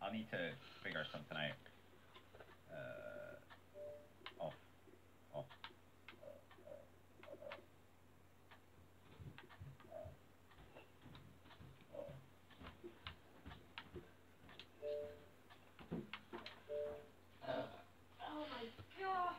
I'll need to figure something out. Off. Off. Oh my god!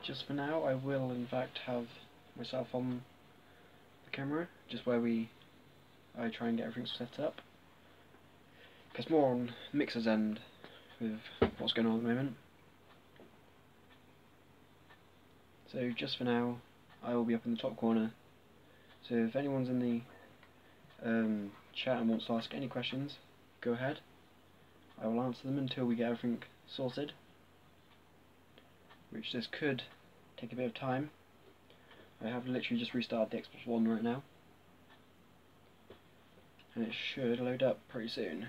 Just for now, I will in fact have myself on the camera, just where I try and get everything set up. Because more on Mixer's end with what's going on at the moment. So just for now, I will be up in the top corner. So if anyone's in the chat and wants to ask any questions, go ahead. I will answer them until we get everything sorted, which this could take a bit of time. I have literally just restarted the Xbox One right now, and it should load up pretty soon.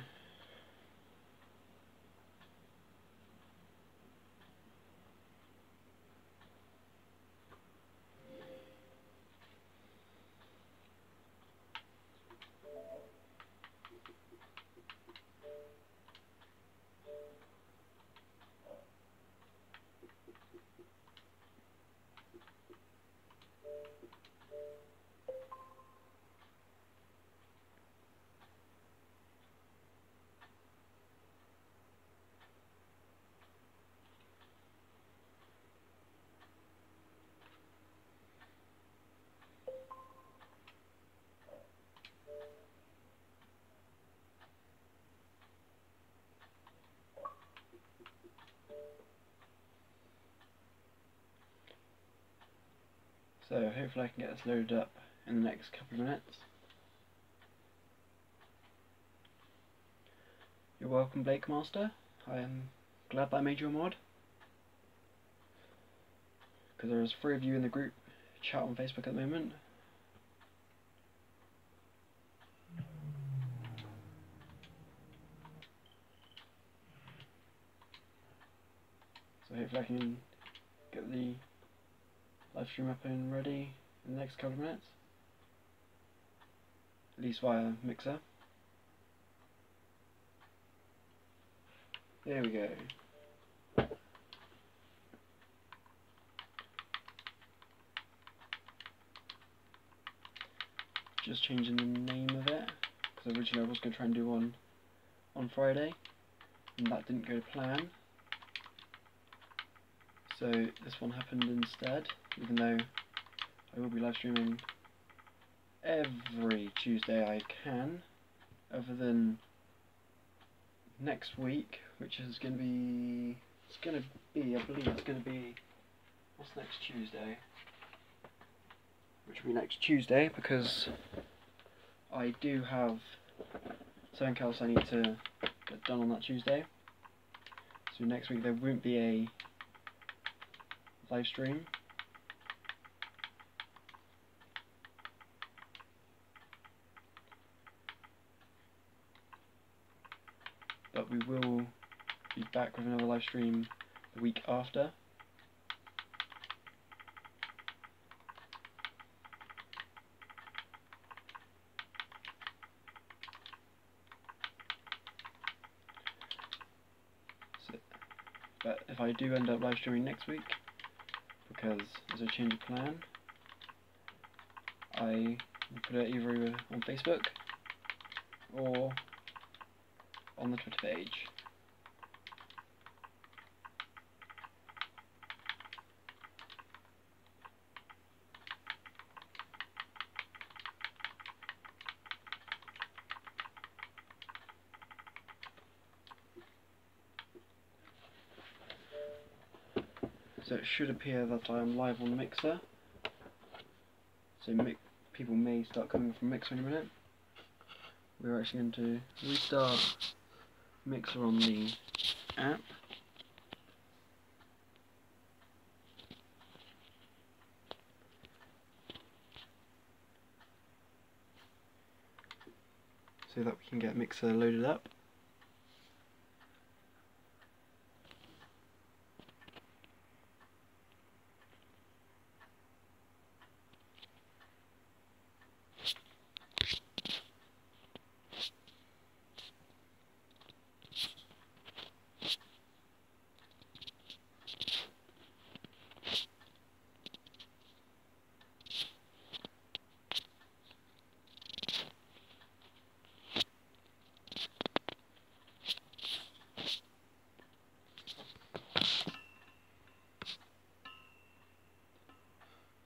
So hopefully I can get this loaded up in the next couple of minutes. You're welcome, Blake Master. I am glad that I made you a mod, because there's 3 of you in the group chat on Facebook at the moment. So hopefully I can get the live stream up and ready in the next couple of minutes, at least via Mixer. There we go. Just changing the name of it, because originally I was going to try and do one on Friday, and that didn't go to plan. So this one happened instead, even though I will be live streaming every Tuesday I can, other than next week, which is going to be, I believe it's going to be, what's next Tuesday? Which will be next Tuesday, because I do have something else I need to get done on that Tuesday. So next week there won't be a live stream. But we will be back with another live stream the week after. But if I do end up live streaming next week, because there's a change of plan, I will put it either on Facebook or on the Twitter page. So it should appear that I am live on the Mixer. So people may start coming from Mixer in a minute. We're actually going to restart Mixer on the app. So that we can get Mixer loaded up.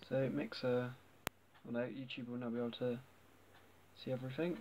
So Mixer, well no, YouTube will now be able to see everything.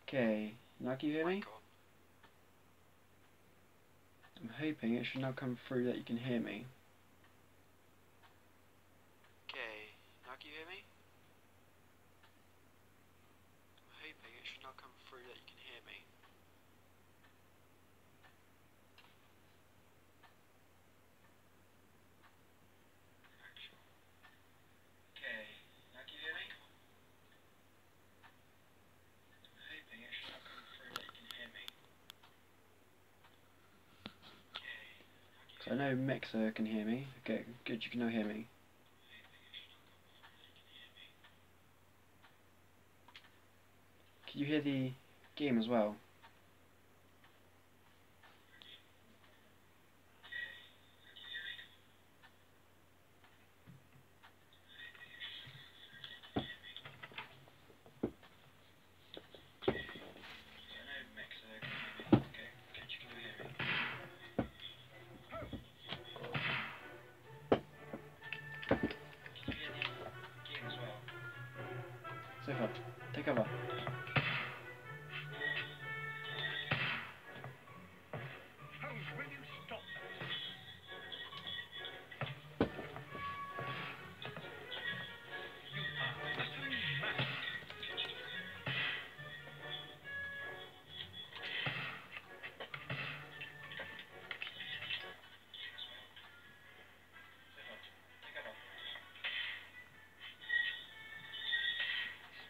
Okay, now can you hear me? I'm hoping it should now come through that you can hear me. Okay, now can you hear me? I'm hoping it should now come through that you can hear me. Okay, now can you hear me? I'm hoping it should now come through that you can hear me. So I know Mixer can hear me. Okay, good, you can now hear me. Can you hear the game as well? Safer, take cover. Holmes, will you stop that? You are utterly mad.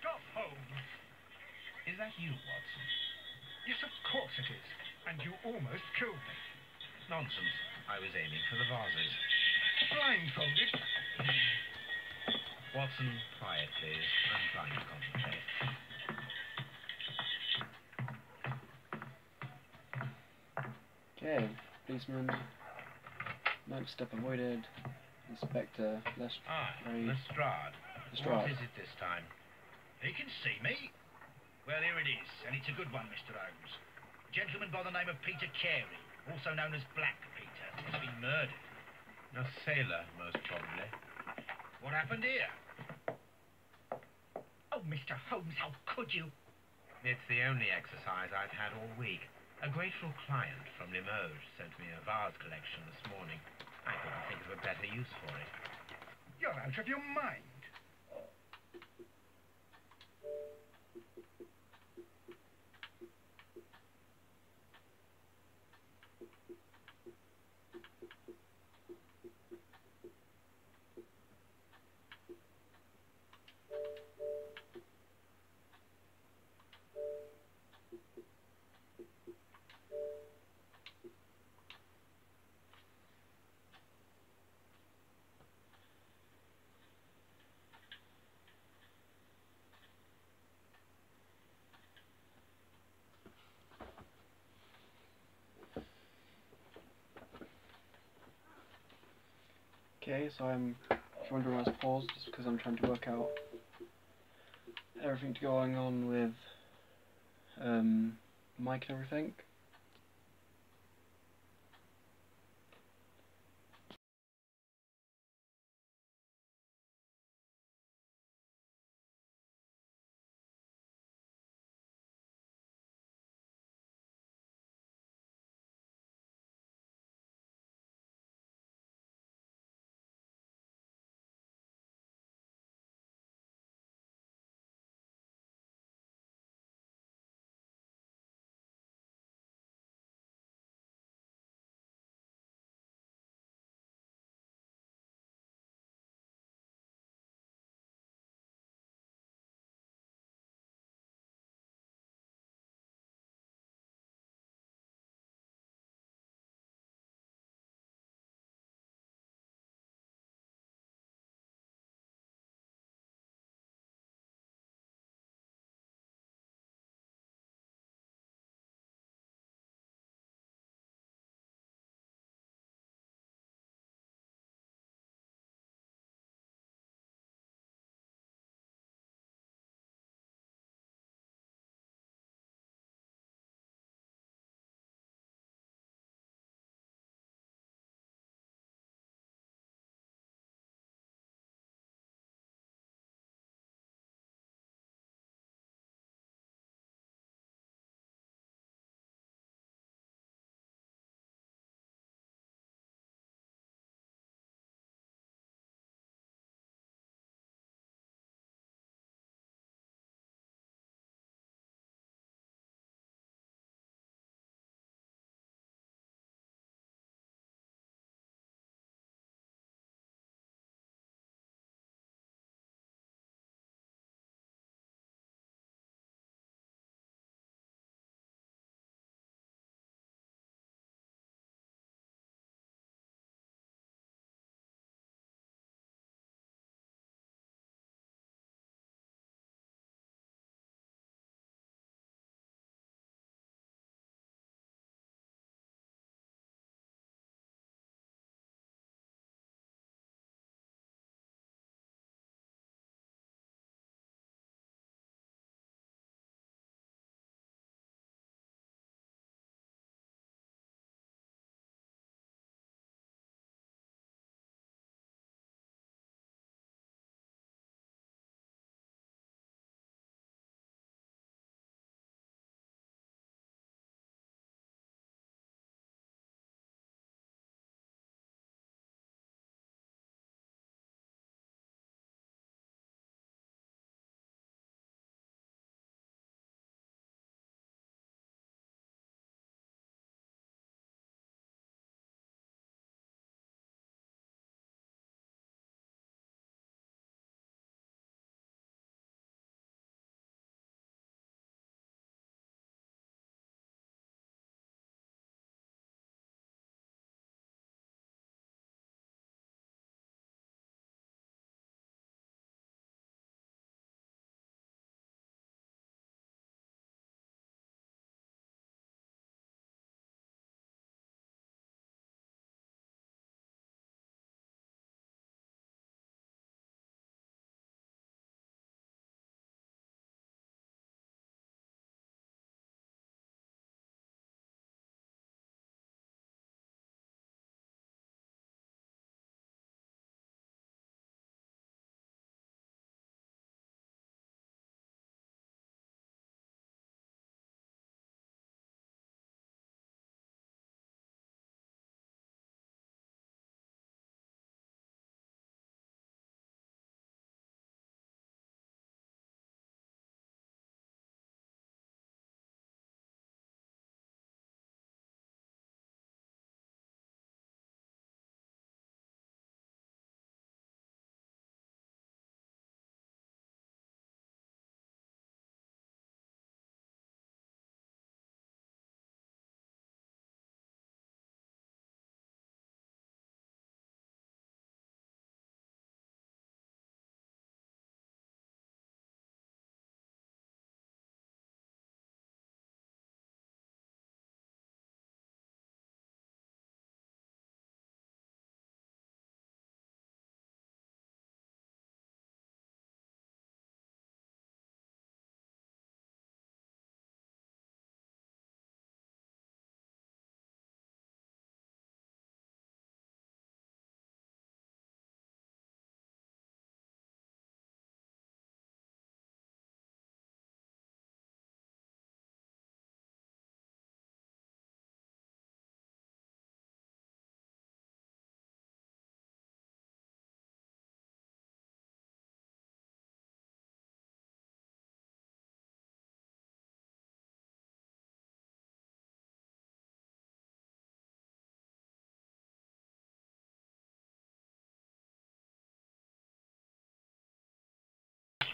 Stop, Holmes. Is that you, Watson? Yes, of course it is. And you almost killed me. Nonsense. I was aiming for the vases. Blindfolded. Watson, quiet, please. I'm trying to concentrate. Okay, policeman. Ninth step avoided. Inspector, Lestrade. Lestrade. Lestrade. What is it this time? He can see me. Well, here it is, and it's a good one, Mr. Holmes. A gentleman by the name of Peter Carey, also known as Black Peter, has been murdered. A sailor, most probably. What happened here? Oh, Mr. Holmes, how could you? It's the only exercise I've had all week. A grateful client from Limoges sent me a vase collection this morning. I couldn't think of a better use for it. You're out of your mind. Okay, so I'm wondering why it's paused, just because I'm trying to work out everything going on with mic and everything.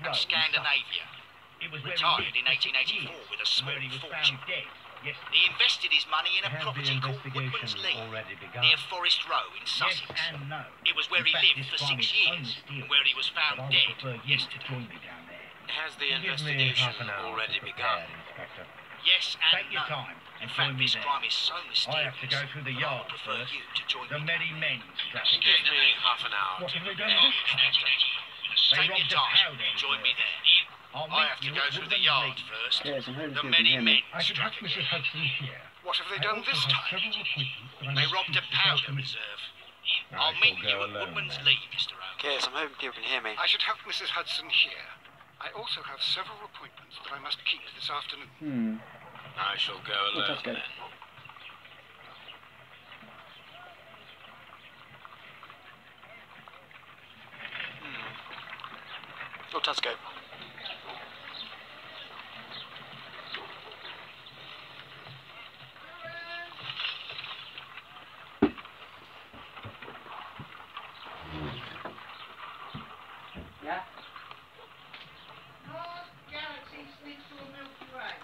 of Scandinavia. It was where Retired he in lived for 6 years, 1884 with a small where he was fortune. found dead yesterday. He invested his money in a Has the property called Woodman's investigation Lee, already begun? near Forest Row in Yes Sussex. and no. It was where In he fact, lived this for crime 6 is years, unstealable, and where he was but found I would dead prefer you to yesterday. join me down there. Has the Give me investigation half an hour already to begun? prepare, Inspector. Yes and Take your no. time In and fact, join me this there. crime is so mysterious. I have to go through the that I yard would prefer first. you to join The me. Merry Men Give strategy. me half an hour What to have they prepare, done this time? Inspector. Take robbed your the time powder and join me there. I'll I have meet to you go at through the Woodman's yard Lee. first. Yes, I'm hoping The you can Merry hear me. Men I should have strategy. Mrs. Hudson here. What have they I done also this have time? several appointments that I They must robbed keep a this powder afternoon. reserve. I I'll shall meet go you at alone, Woodman's then. Lee, Mr. Holmes. Yes, I'm hoping people can hear me. I should help Mrs. Hudson here. I also have several appointments that I must keep this afternoon. I shall go alone that's good. then. Let's go. Yeah? North Galaxy sleeps through a Milky Way.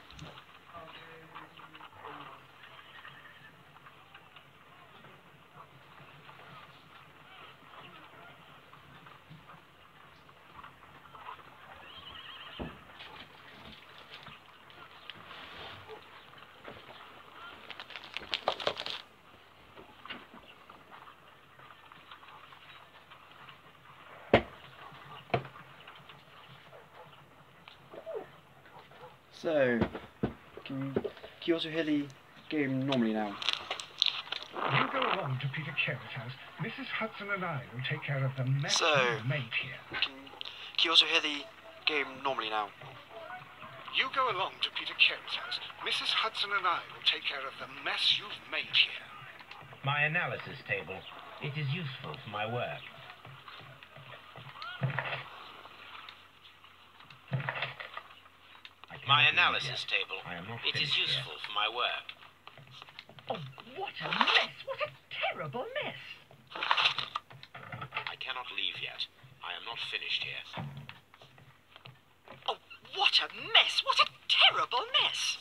So, can you also hear the game normally now? You go along to Peter Carey's house. Mrs. Hudson and I will take care of the mess So- you've made here. Can you also hear the game normally now? You go along to Peter Carey's house. Mrs. Hudson and I will take care of the mess you've made here. My analysis table. It is useful for my work. I cannot My read analysis yet. table. I am not It is finished yet. useful for my work. Oh, what a mess! What a terrible mess! I cannot leave yet. I am not finished here. Oh, what a mess! What a terrible mess!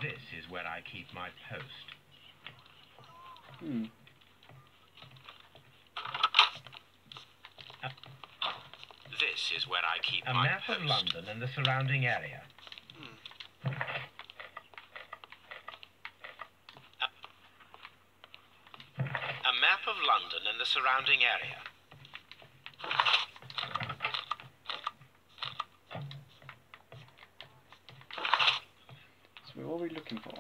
This is where I keep my post. This is where I keep A my map post. of London and the surrounding area. A map of London and the surrounding area. So what are we looking for?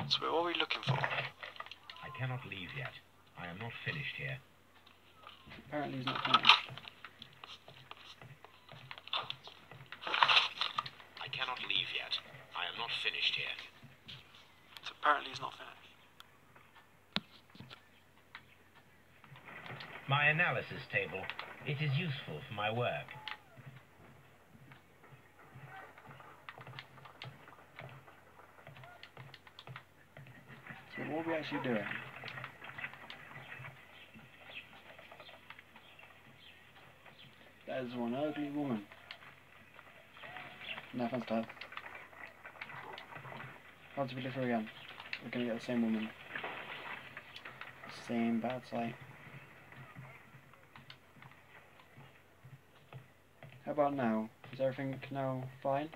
So what are we looking for? I cannot leave yet. I am not finished here. Apparently he's not finished. I cannot leave yet. I am not finished here. So apparently he's not finished. My analysis table. It is useful for my work. So what are we actually doing? That is one ugly woman. No offense to her. Once we look through again, we're gonna get the same woman. Same bad sight. How about now? Is everything now fine?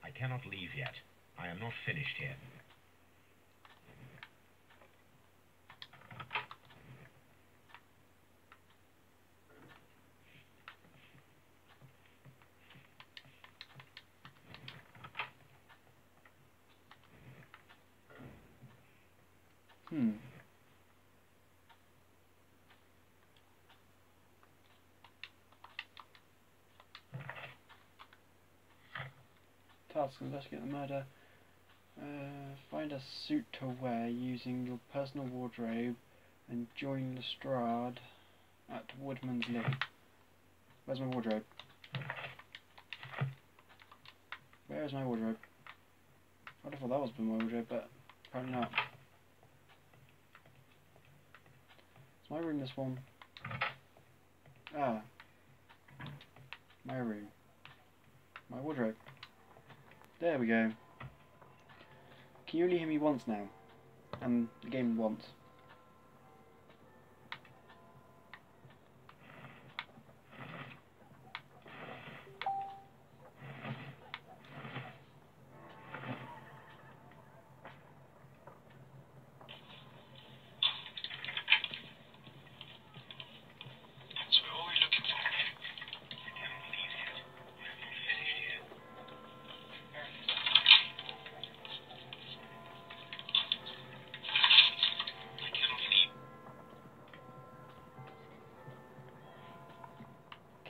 I cannot leave yet. I am not finished here. Task: investigate the murder. Find a suit to wear using your personal wardrobe and join Lestrade at Woodman's Lee. Where's my wardrobe? Where is my wardrobe? I would have thought that was my wardrobe, but apparently not. Is my room this one? Ah. My room. My wardrobe. There we go. Can you only hear me once now? And the game once.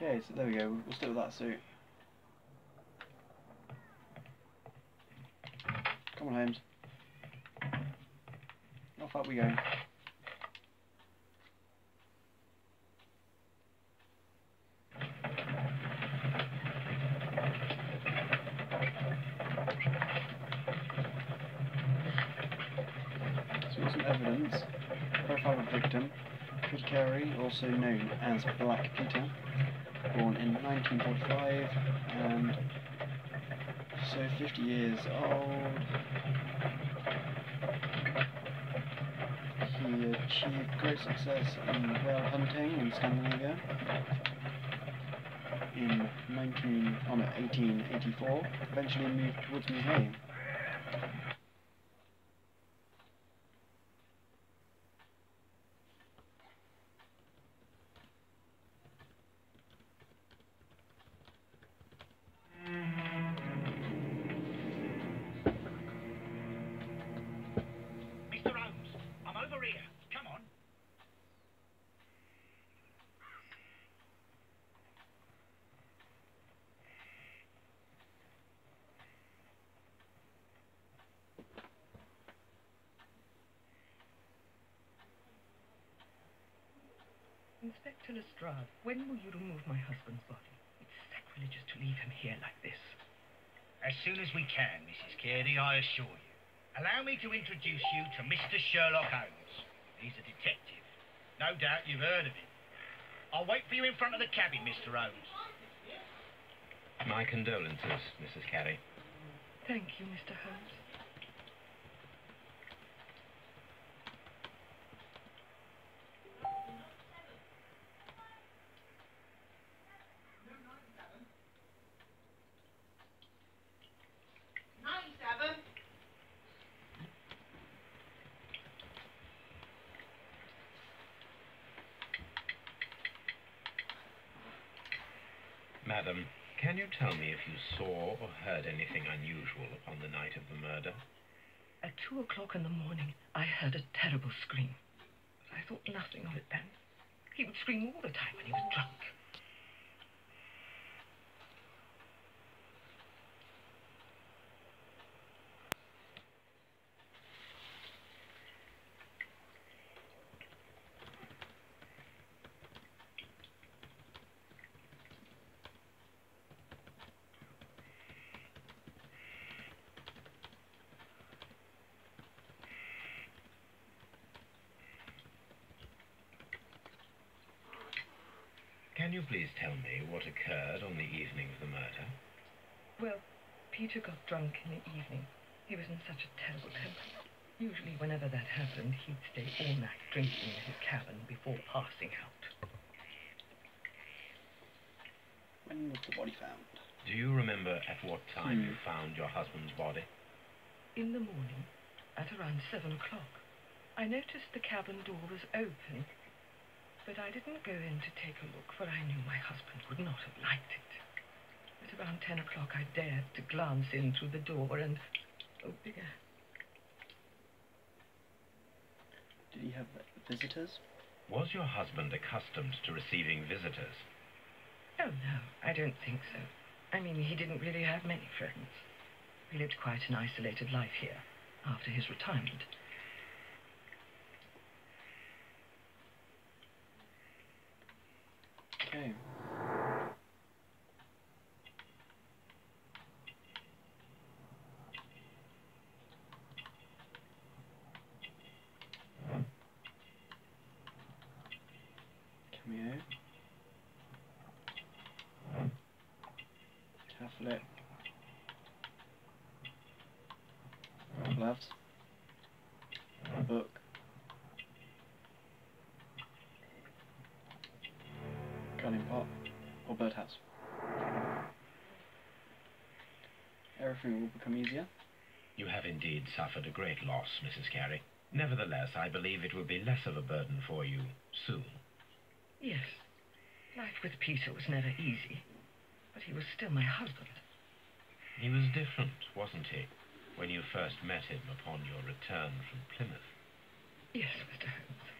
Okay, so there we go, we'll stick with that suit. Come on, Holmes. Off up we go. So we've got some evidence. Profile of victim. Peter Carey, also known as Black Peter. Born in 1945 and so 50 years old. He achieved great success in whale hunting in Scandinavia in 1884, eventually moved to Woodman's Lee. Inspector Lestrade, when will you remove my husband's body? It's sacrilegious to leave him here like this. As soon as we can, Mrs. Carey, I assure you. Allow me to introduce you to Mr. Sherlock Holmes. He's a detective. No doubt you've heard of him. I'll wait for you in front of the cabin, Mr. Holmes. My condolences, Mrs. Carey. Thank you, Mr. Holmes. Madam, can you tell me if you saw or heard anything unusual upon the night of the murder? At 2 o'clock in the morning, I heard a terrible scream. But I thought nothing of it then. He would scream all the time when he was drunk. Can you please tell me what occurred on the evening of the murder? Well, Peter got drunk in the evening. He was in such a terrible temper. Usually whenever that happened, he'd stay all night drinking in his cabin before passing out. When was the body found? Do you remember at what time you found your husband's body? In the morning, at around 7 o'clock. I noticed the cabin door was open, but I didn't go in to take a look, for I knew my husband would not have liked it. At around 10 o'clock, I dared to glance in through the door and... oh dear. Did he have visitors? Was your husband accustomed to receiving visitors? Oh, no, I don't think so. I mean, he didn't really have many friends. He lived quite an isolated life here after his retirement. Okay. Cameo. Catholic. Gloves. Book. Gunning pot. Or birdhouse. Everything will become easier. You have indeed suffered a great loss, Mrs. Carey. Nevertheless, I believe it will be less of a burden for you soon. Yes. Life with Peter was never easy, but he was still my husband. He was different, wasn't he, when you first met him upon your return from Plymouth? Yes, Mr. Holmes.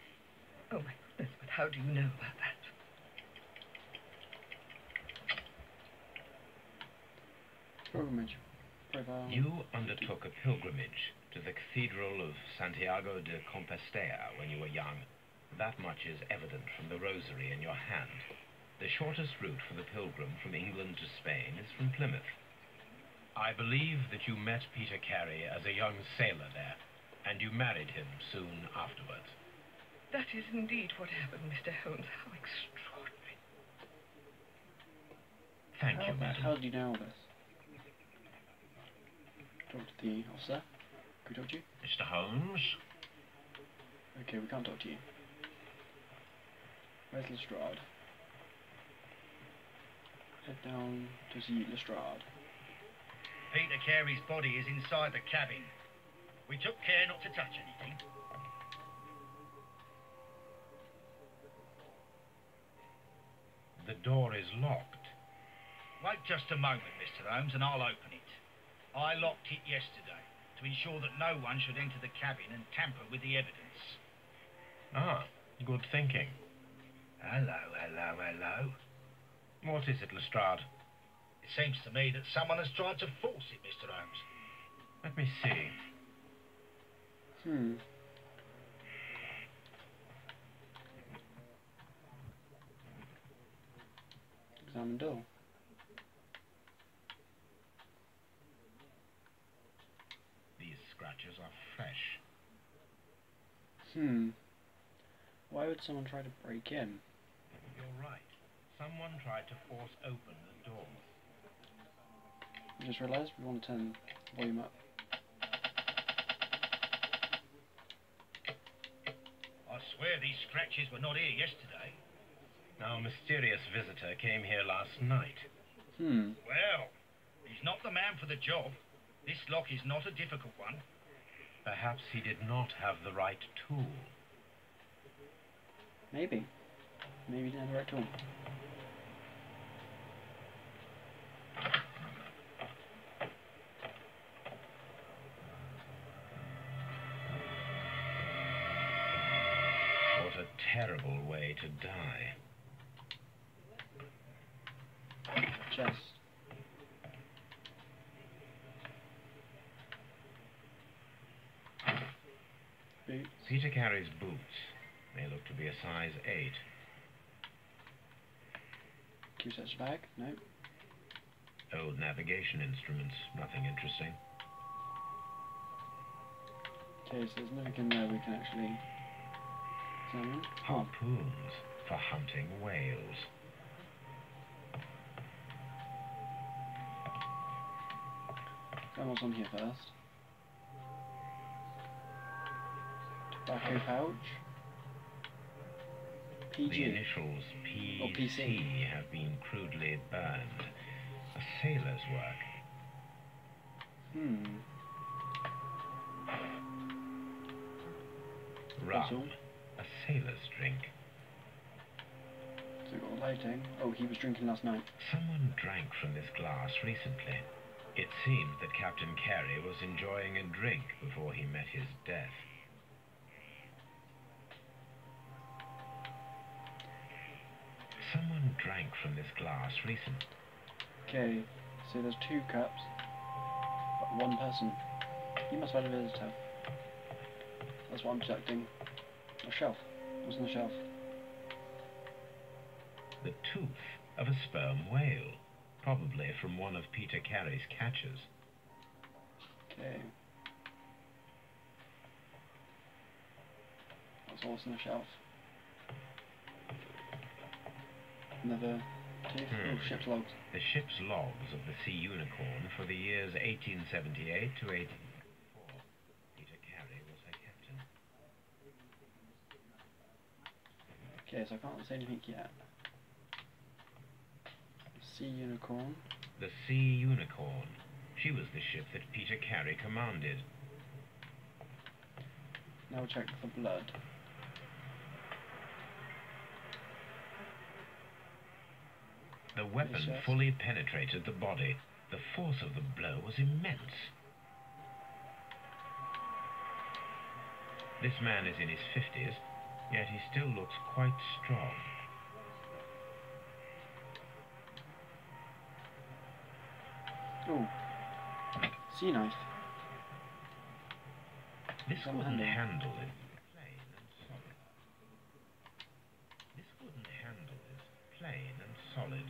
Oh, my goodness, but how do you know about that? Pilgrimage. Profile. You undertook a pilgrimage to the Cathedral of Santiago de Compostela when you were young. That much is evident from the rosary in your hand. The shortest route for the pilgrim from England to Spain is from Plymouth. I believe that you met Peter Carey as a young sailor there, and you married him soon afterwards. That is indeed what happened, Mr. Holmes. How extraordinary. Thank you, madam. How do you know all this? Talk to the officer. Can we talk to you? Mr. Holmes? Okay, we can't talk to you. Where's Lestrade? Head down to see Lestrade. Peter Carey's body is inside the cabin. We took care not to touch anything. The door is locked. Wait just a moment, Mr. Holmes, and I'll open it. I locked it yesterday to ensure that no one should enter the cabin and tamper with the evidence. Ah, good thinking. Hello, hello, hello. What is it, Lestrade? It seems to me that someone has tried to force it, Mr. Holmes. Let me see. Examine door. These scratches are fresh. Why would someone try to break in? You're right. Someone tried to force open the door. I just realised we want to turn the volume up. I swear these scratches were not here yesterday. Our mysterious visitor came here last night. Well, he's not the man for the job. This lock is not a difficult one. Perhaps he did not have the right tool. Maybe. Maybe he didn't have the right tool. What a terrible way to die. Chest. Boots. Peter Carey's boots. They look to be a size 8. Can you search the bag? No. Old navigation instruments. Nothing interesting. Okay, so there's nothing in there we can actually examine. Harpoons for hunting whales. Examine what's on here first. Tobacco pouch. PG. The initials Or PC. PC have been crudely burned. A sailor's work. Rum. A sailor's drink. So we've got lighting. Oh, he was drinking last night. Someone drank from this glass recently. It seems that Captain Carey was enjoying a drink before he met his death. Someone drank from this glass recently. Okay, so there's 2 cups. One person. He must have had a visitor. That's what I'm detecting. A shelf. What's on the shelf? The tooth of a sperm whale, probably from one of Peter Carey's catches. Okay. That's what's on the shelf. Another tooth. Oh, ship's logs. The ship's logs of the Sea Unicorn for the years 1878 to 1884. Peter Carey was her captain. Okay, so I can't say anything yet. Sea Unicorn. The Sea Unicorn. She was the ship that Peter Carey commanded. Now we'll check for blood. The weapon fully penetrated the body. The force of the blow was immense. This man is in his 50s, yet he still looks quite strong. Oh, sea knife. This wooden handle is plain and solid. This wooden handle is plain and solid.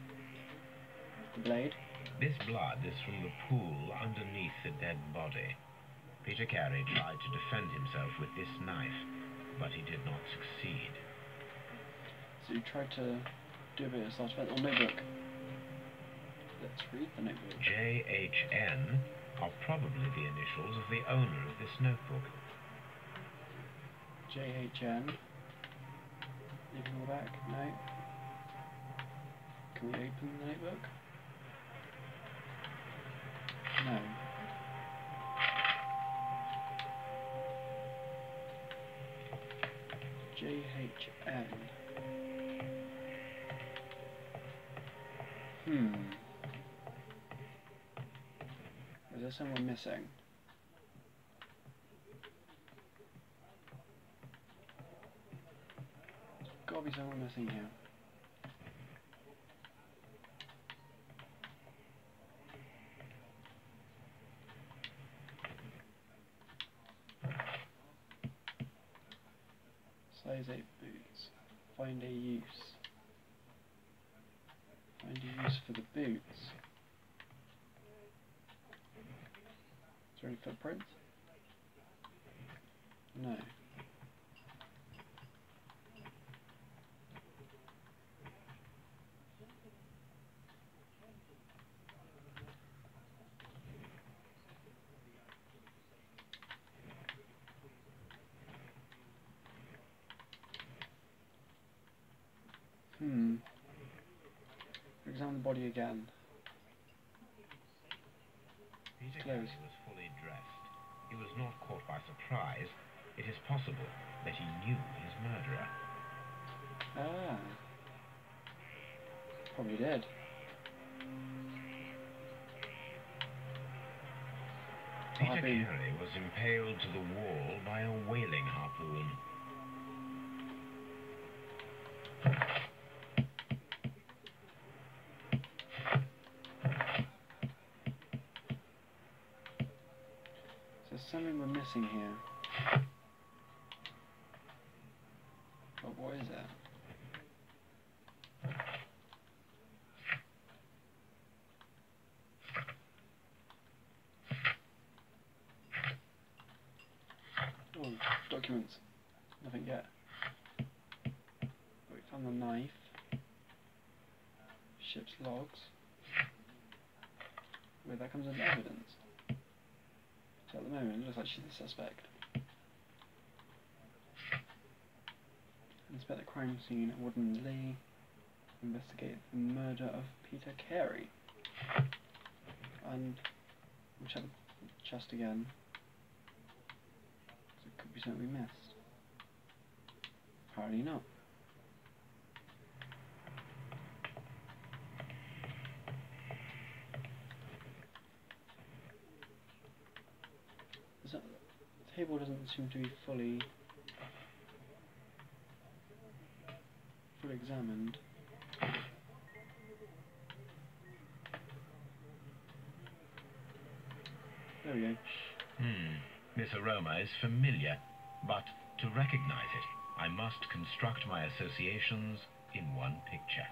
The blade. This blood is from the pool underneath the dead body. Peter Carey tried to defend himself with this knife, but he did not succeed. So you tried to do a bit of self-defense. Oh, notebook. Let's read the notebook. JHN are probably the initials of the owner of this notebook. JHN. Anything on the back? No. Can we open the notebook? No. JHN. Is there someone missing? There's gotta be someone missing here. Size 8 boots. Find a use. Find a use for the boots. Is there any footprints? No. Examine the body again. Peter Carey was fully dressed. He was not caught by surprise. It is possible that he knew his murderer. Ah. Probably did. Peter Carey was impaled to the wall by a whaling harpoon. Something we're missing here. But what is that? Oh, documents. Nothing yet. But we found the knife. Ship's logs. Wait, that comes into evidence. So at the moment, it looks like she's the suspect. Inspect the crime scene at Wooden Lee. Investigate the murder of Peter Carey. And we'll check the chest again. So it could be something we missed. Apparently not. The table doesn't seem to be fully examined. Oh, There we go. This aroma is familiar, but to recognize it, I must construct my associations in one picture.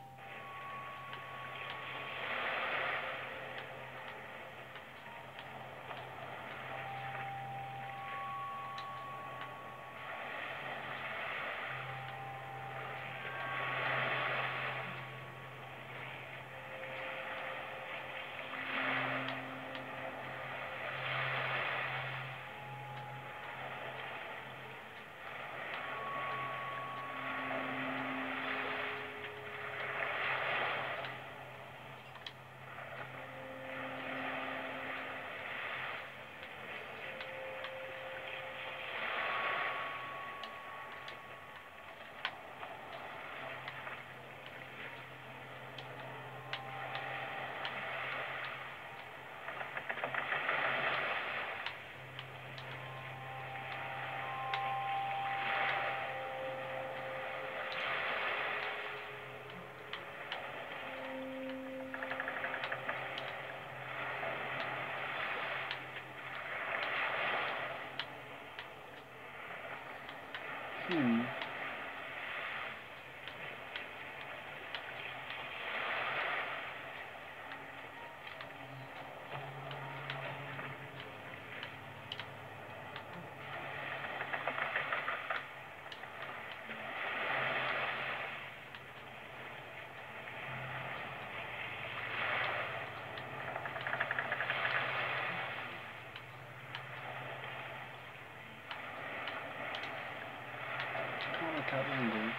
Can't look out the window.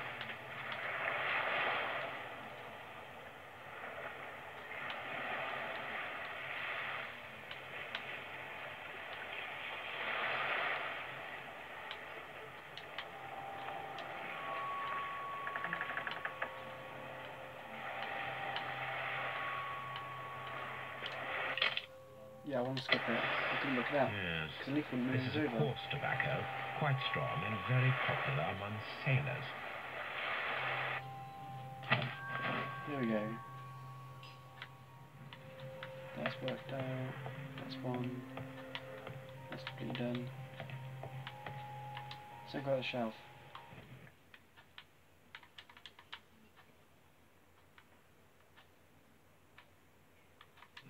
Yeah, I want to skip it. I couldn't look it out. Yes. Because Leaf wouldn't This move is us a over. coarse tobacco, quite strong and very popular among sailors. There we go. That's worked out. That's one. That's completely done. So I've got the shelf.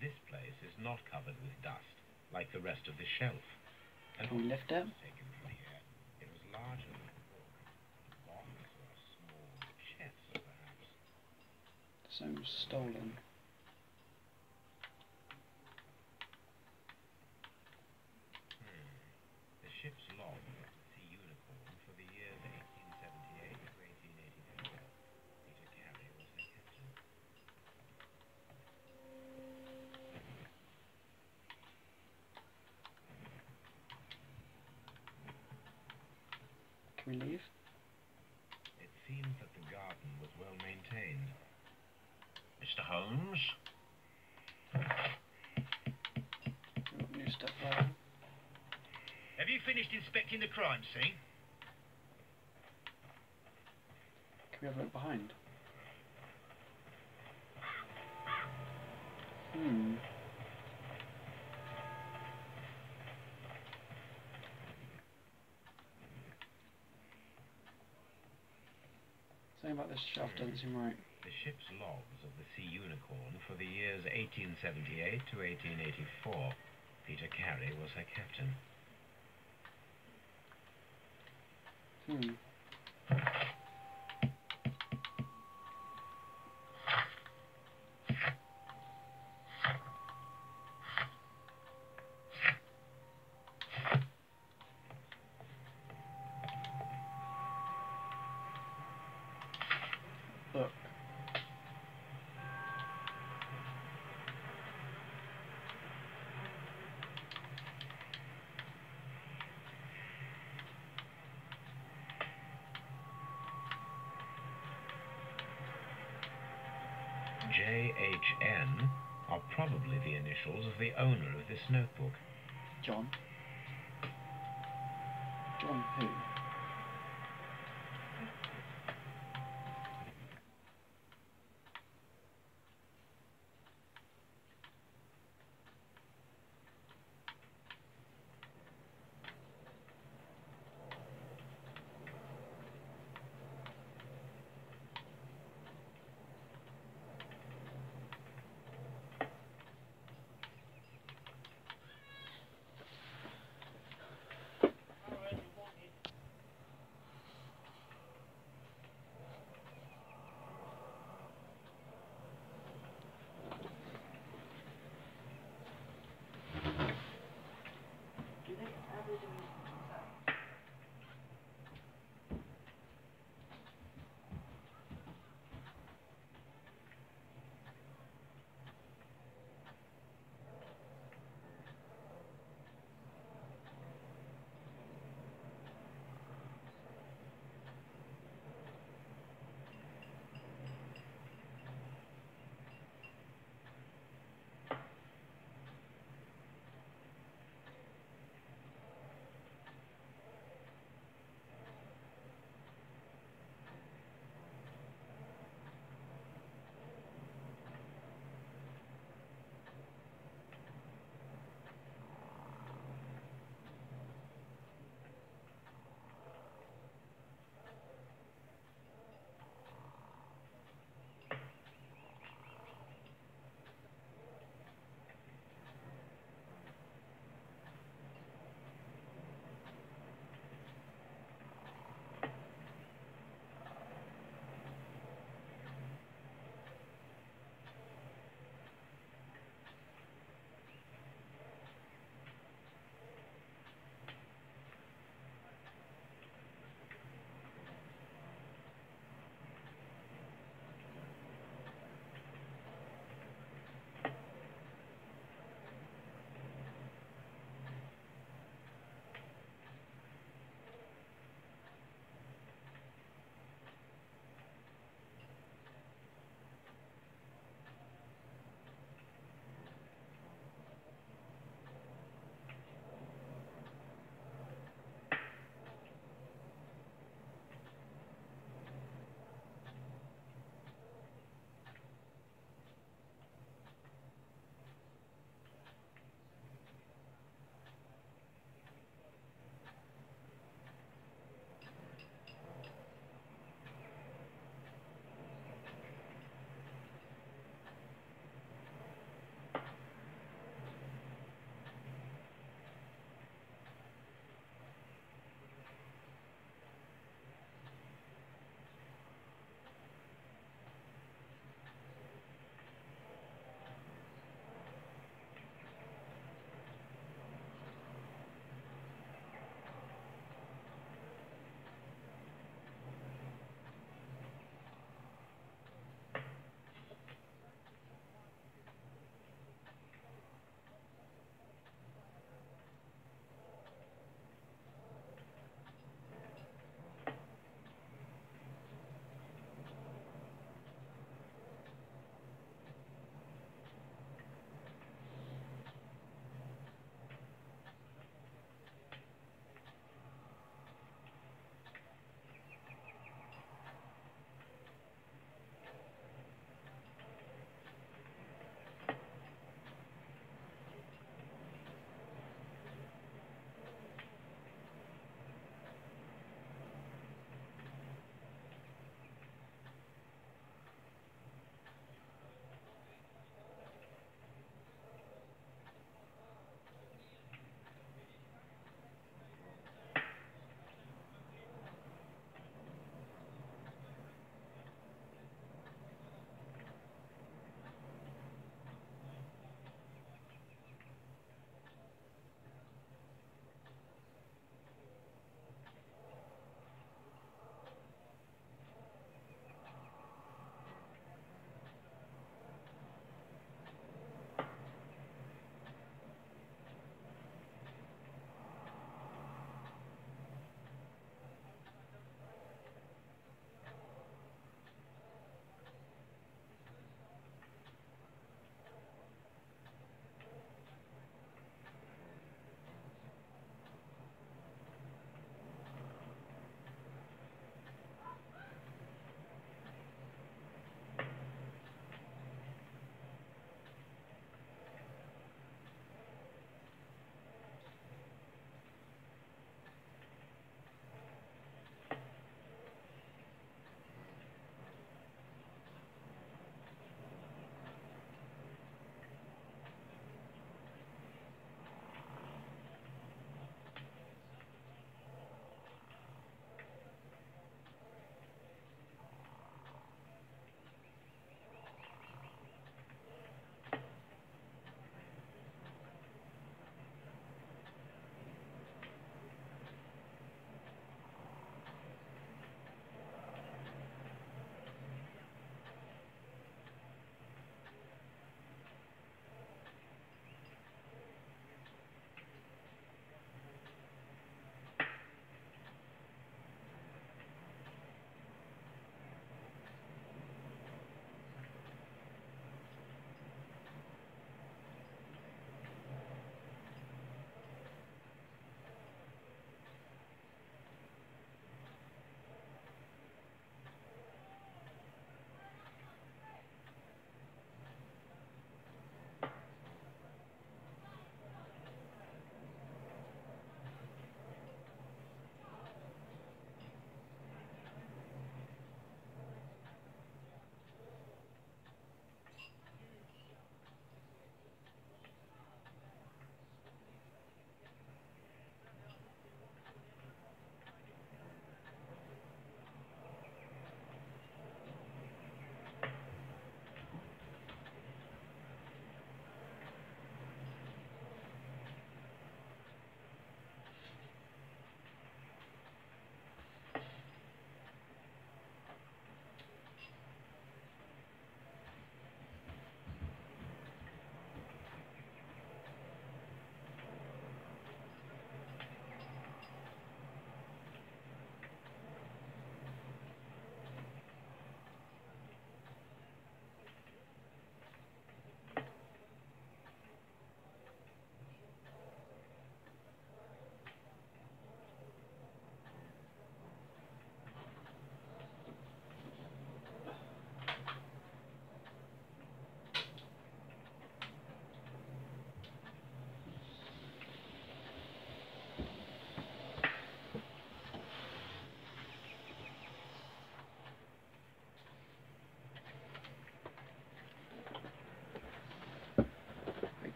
This place is not covered with dust, like the rest of the shelf. And Can we lift it? taken from here, it was larger than a book, a box or a small chest, perhaps. So stolen. The ship's log, Sea Unicorn, for the years 1878 to 1884. Peter Carey was the captain. Can we leave? It seems that the garden was well maintained. Mr. Holmes? Got new stuff there. Have you finished inspecting the crime scene? Can we have a look behind? Something about this shelf doesn't seem right. The ship's logs of the Sea Unicorn for the years 1878 to 1884. Peter Carey was her captain. Look. J.H.N. are probably the initials of the owner of this notebook. John. John who?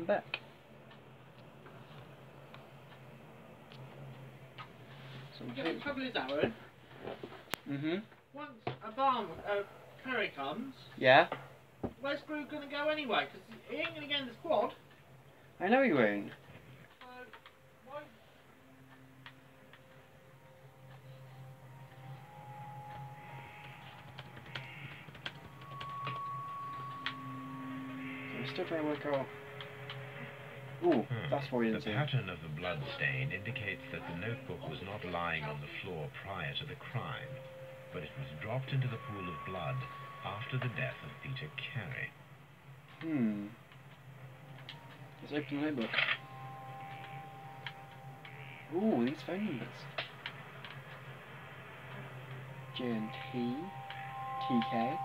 I'm back. So Yeah, the trouble is, Aaron, once a barn curry comes, yeah? where's Screw going to go anyway? Because he ain't going to get in the squad. I know you won't. Why? I'm still trying to work out. Ooh, that's what we didn't The see. pattern of the blood stain indicates that the notebook was not lying on the floor prior to the crime, but it was dropped into the pool of blood after the death of Peter Carey. Let's open the notebook. Ooh, these phone numbers. J&T, TK.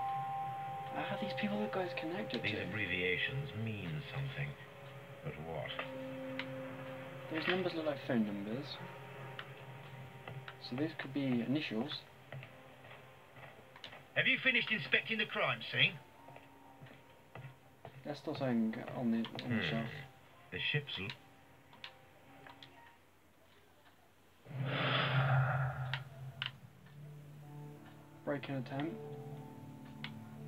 Ah, these people that guys connected These to. abbreviations mean something, but what? Those numbers look like phone numbers. So those could be initials. Have you finished inspecting the crime scene? There's still something on the shelf. The ship's... Break-in attempt.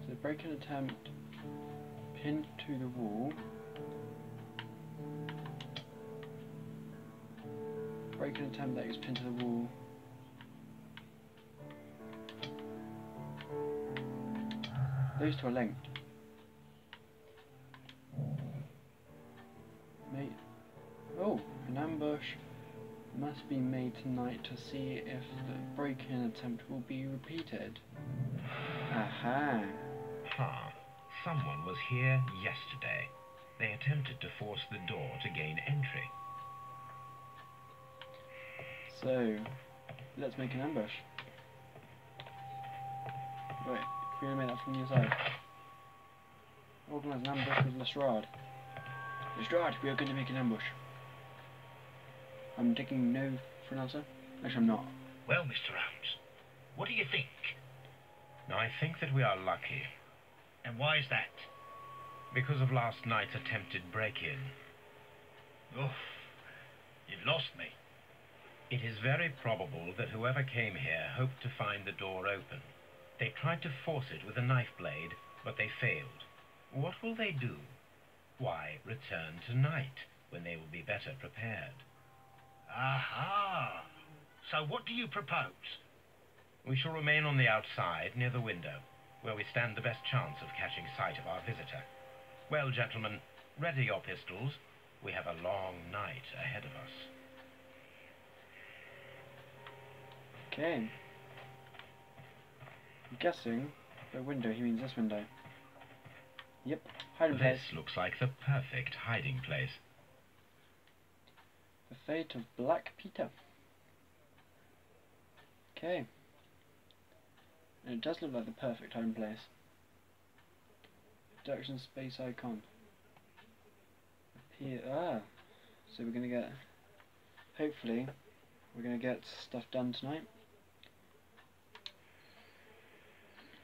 So break-in attempt pinned to the wall. Break-in attempt that is pinned to the wall. Those two are linked. Mate. Oh, an ambush must be made tonight to see if the break-in attempt will be repeated. Aha. Someone was here yesterday. They attempted to force the door to gain entry. So, let's make an ambush. Wait, we're gonna make that from the inside. Organise an ambush with Lestrade. Lestrade, we are going to make an ambush. I'm taking no for an answer. Actually, I'm not. Well, Mr. Holmes, what do you think? I think that we are lucky. And why is that? Because of last night's attempted break-in. Oof, you've lost me. It is very probable that whoever came here hoped to find the door open. They tried to force it with a knife blade, but they failed. What will they do? Why, return tonight, when they will be better prepared. Aha! So what do you propose? We shall remain on the outside, near the window, where we stand the best chance of catching sight of our visitor. Well, gentlemen, ready your pistols. We have a long night ahead of us. Okay. I'm guessing by window he means this window. Yep, hiding place. This looks like the perfect hiding place. The fate of Black Peter. Okay. And it does look like the perfect hiding place. Production space icon. Appear. So we're gonna get. Hopefully, we're gonna get stuff done tonight.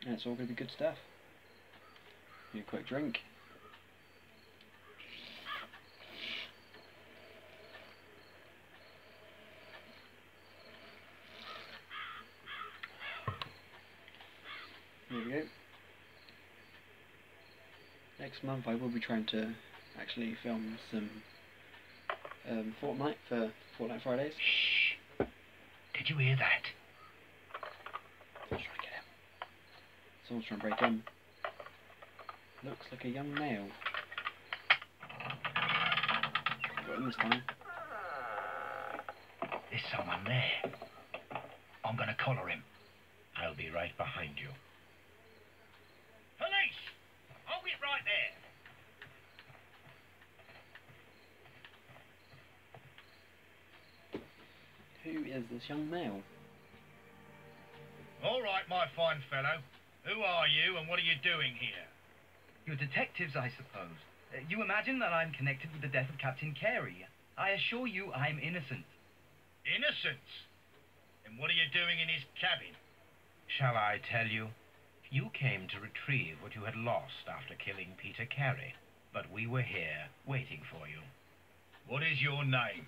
And it's all gonna be good stuff. Need a quick drink. There we go. Next month I will be trying to actually film some Fortnite for Fortnite Fridays. Shh! Did you hear that? Someone's trying to get in. Someone's trying to break in. Looks like a young male. Got him this time. There's someone there. I'm gonna collar him. I'll be right behind you. Police! Hold it right there. Who is this young male? All right, my fine fellow. Who are you and what are you doing here? You're detectives, I suppose. You imagine that I'm connected with the death of Captain Carey. I assure you I'm innocent. Innocence? And what are you doing in his cabin? Shall I tell you? You came to retrieve what you had lost after killing Peter Carey. But we were here, waiting for you. What is your name?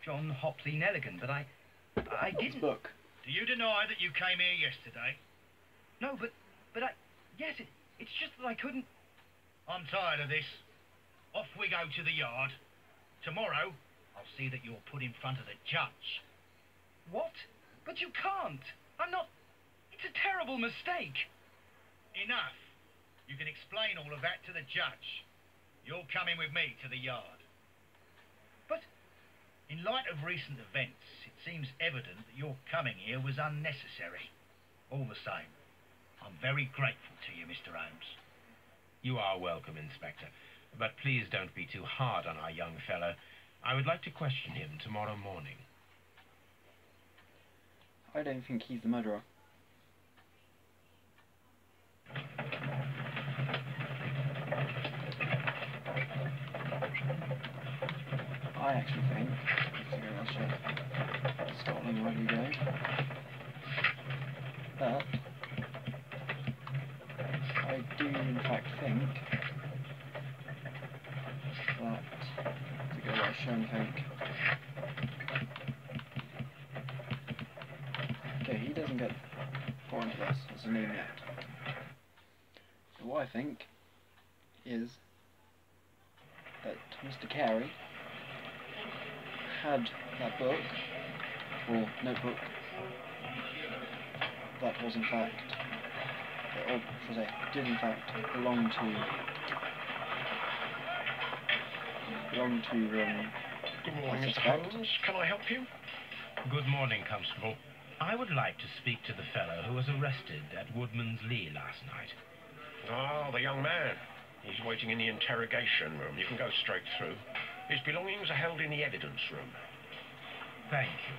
John Hopley Nelligan, but I didn't... Book. Do you deny that you came here yesterday? No, but yes, it's just that I couldn't... I'm tired of this. Off we go to the yard. Tomorrow, I'll see that you're put in front of the judge. What? But you can't. I'm not... It's a terrible mistake. Enough. You can explain all of that to the judge. You're coming with me to the yard. But... In light of recent events, it seems evident that your coming here was unnecessary. All the same, I'm very grateful to you, Mr. Holmes. You are welcome, Inspector. But please don't be too hard on our young fellow. I would like to question him tomorrow morning. I don't think he's the murderer. I actually think, let's check Scotland where we go, but I do in fact think that, to go by Sherlock, okay, he doesn't get far into this as a name yet. So what I think is that Mr. Carey had that book, or notebook, that was in fact, or should I say, did in fact belong to Good morning, Mr. Holmes. Can I help you? Good morning, Constable. I would like to speak to the fellow who was arrested at Woodman's Lee last night. Ah, the young man. He's waiting in the interrogation room. You can go straight through. His belongings are held in the evidence room. Thank you.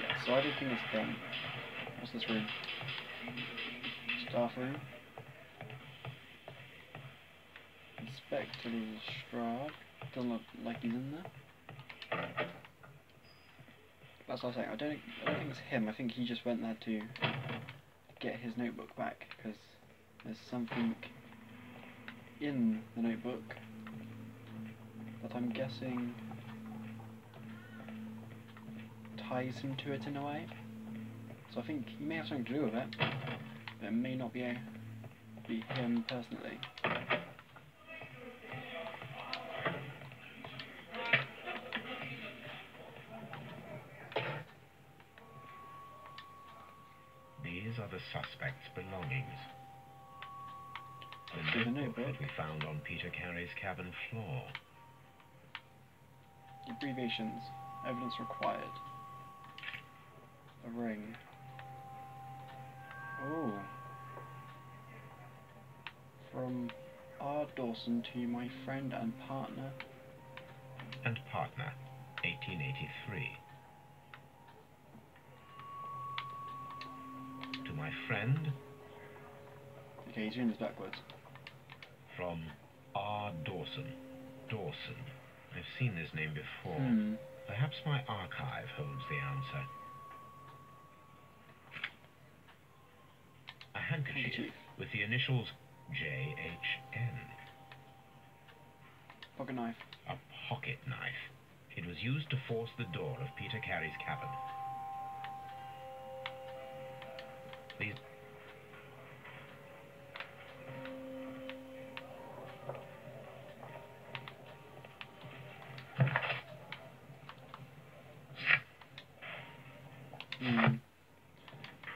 Yeah, so I don't think it's them. What's this room? Staff room. Inspector Lestrade. Doesn't look like he's in there. That's what I was saying. I don't think it's him. I think he just went there to get his notebook back, because there's something in the notebook that I'm guessing ties him to it in a way. So I think he may have something to do with it, but it may not be him personally. These are the suspect's belongings. The The notebook notebook. that we found on Peter Carey's cabin floor. Abbreviations. Evidence required. A ring. Oh. From R. Dawson to my friend and partner. And partner, 1883. To my friend, Okay, he's doing this backwards. from R. Dawson. Dawson. I've seen this name before. Perhaps my archive holds the answer. A handkerchief with the initials J.H.N. Pocket knife. A pocket knife. It was used to force the door of Peter Carey's cabin. These...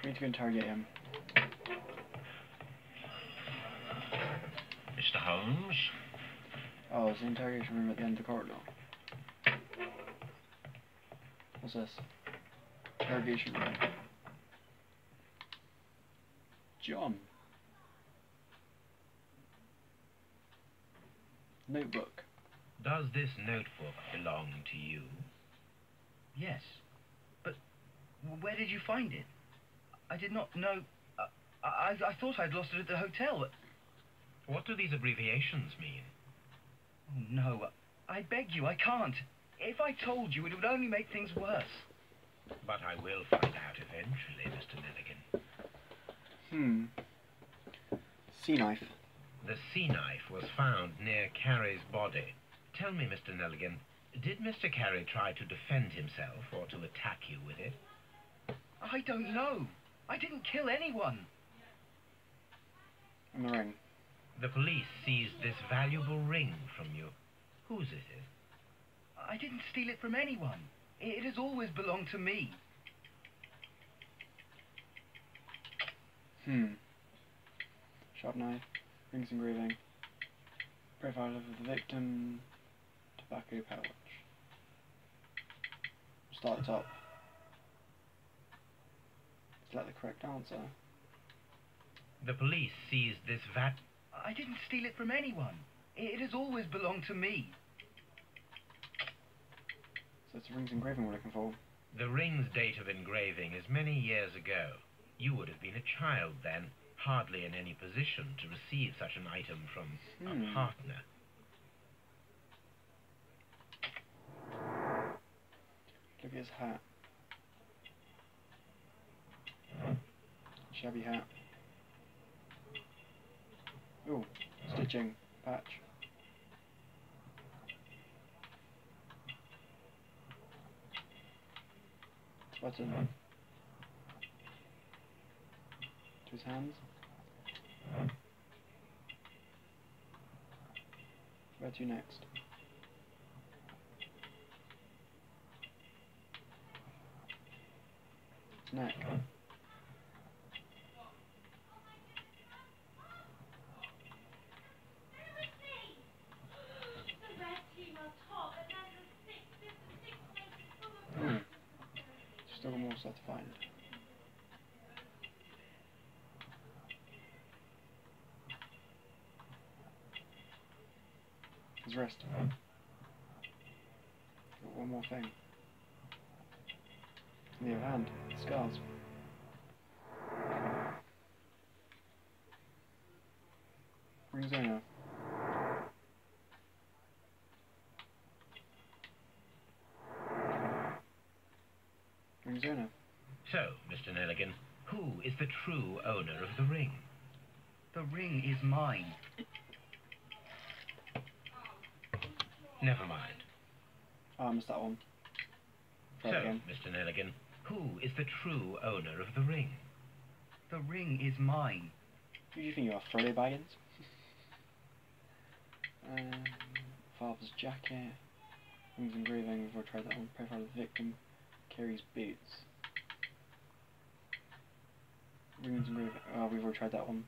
We need to go interrogate him. Mr. Holmes? Oh, it's the interrogation room at the end of the corridor. What's this? Interrogation room. John. Notebook. Does this notebook belong to you? Yes. But where did you find it? I did not know... I thought I'd lost it at the hotel. What do these abbreviations mean? Oh, no. I beg you, I can't. If I told you, it would only make things worse. But I will find out eventually, Mr. Nelligan. sea knife. The sea knife was found near Carey's body. Tell me, Mr. Nelligan, did Mr. Carey try to defend himself or to attack you with it? I don't know. I didn't kill anyone. And the ring. The police seized this valuable ring from you. Whose is it? I didn't steal it from anyone. It has always belonged to me. Sharp knife, rings engraving, profile of the victim, tobacco pouch. Start at the top. Select the correct answer. The police seized this I didn't steal it from anyone. It has always belonged to me. So it's a rings engraving we're looking for. The ring's date of engraving is many years ago. You would have been a child then, hardly in any position to receive such an item from a partner. Look at his hat. Shabby hat. Ooh, stitching, patch. Button. To his hands. Where to next? Neck. Still got more stuff to find. His wrist. Got one more thing. In the other hand, scars. Rings owner. Rings owner. So, Mr. Nelligan, who is the true owner of the ring? The ring is mine. Never mind. Oh, I missed that one. Try it So, again. Mr. Nelligan, who is the true owner of the ring? The ring is mine. Who do you think you are, Frodo Baggins? Father's jacket. Rings engraving, we've already tried that one. Profile of the victim. Carey's boots. Rings engraving, oh, we've already tried that one.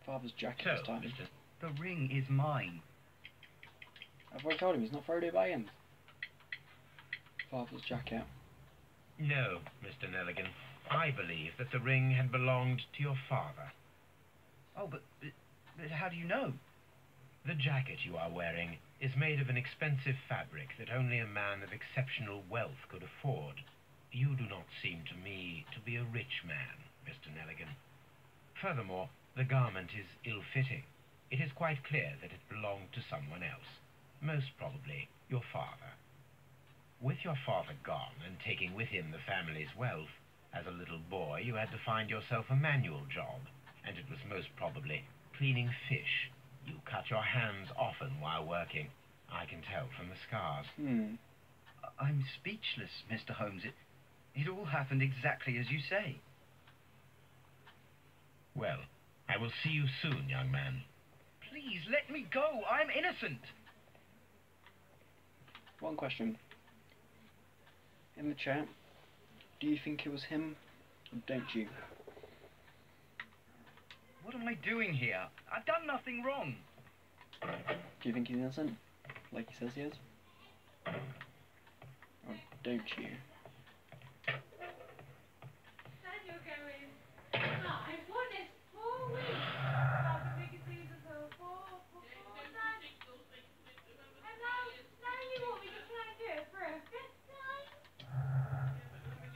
Father's jacket this time. Mr. The ring is mine. I've already told him he's not Frodo Baggins. Father's jacket. No, Mr. Nelligan. I believe that the ring had belonged to your father. Oh, but how do you know? The jacket you are wearing is made of an expensive fabric that only a man of exceptional wealth could afford. You do not seem to me to be a rich man, Mr. Nelligan. Furthermore, the garment is ill-fitting. It is quite clear that it belonged to someone else, most probably your father. With your father gone and taking with him the family's wealth, as a little boy you had to find yourself a manual job, and it was most probably cleaning fish. You cut your hands often while working. I can tell from the scars. I'm speechless, Mr. Holmes. It all happened exactly as you say. Well, I will see you soon, young man. Please, let me go. I'm innocent. One question. In the chat, do you think it was him, or don't you? What am I doing here? I've done nothing wrong. Do you think he's innocent, like he says he is? Or don't you?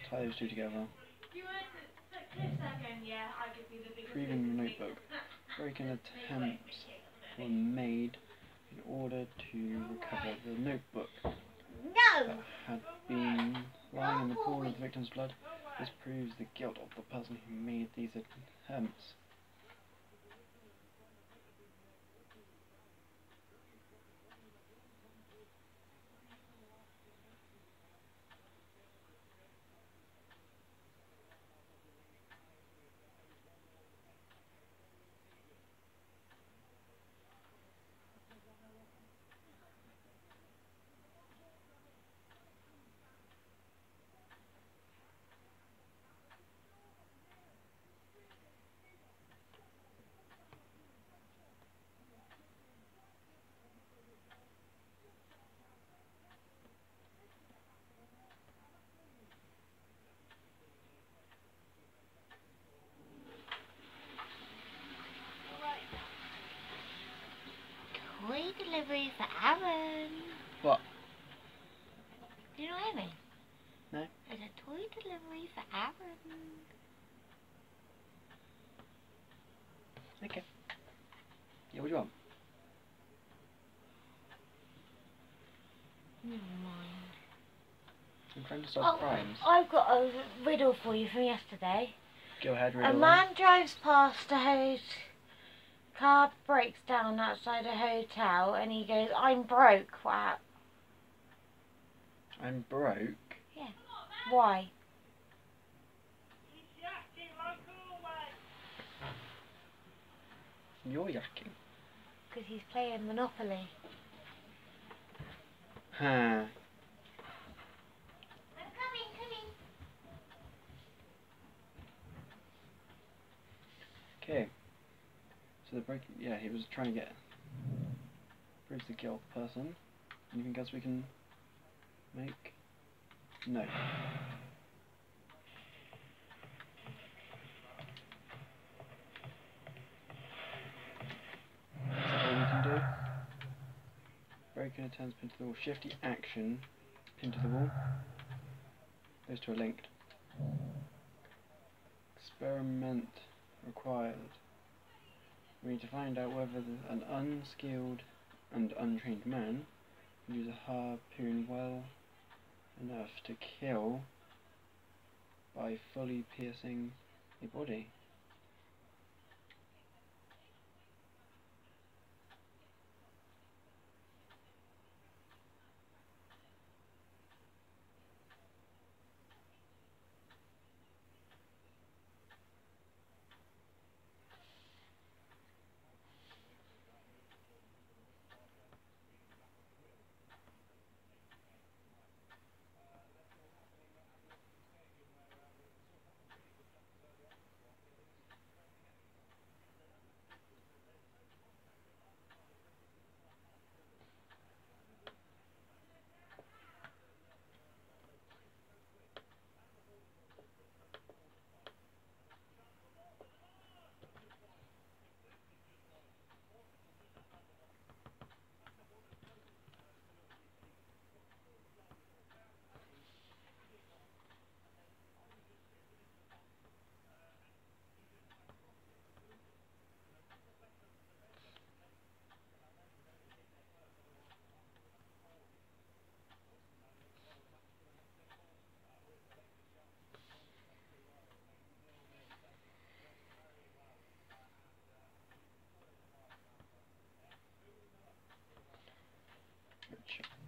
Tie those two together. Retrieving the notebook. Break-in attempts were made in order to recover the notebook that had been lying in the pool of the victim's blood. This proves the guilt of the person who made these attempts. Toy delivery for Aaron. What? Do you know what I mean? No. There's a toy delivery for Aaron. Okay. Yeah, what do you want? Never mind. I'm trying to solve crimes. I've got a riddle for you from yesterday. Go ahead, riddle. A man drives past a car breaks down outside a hotel and he goes, "I'm broke." What? I'm broke? Yeah. Why? You're yakking. Because he's playing Monopoly. Huh. I'm coming. Okay. So the break. Yeah, he was trying to get. Proves the guilt person. Anything else we can make? No. Is that all we can do? Breaking turns pin to the wall. Shift the action. Pin to the wall. Those two are linked. Experiment required. We need to find out whether an unskilled and untrained man can use a harpoon well enough to kill by fully piercing a body.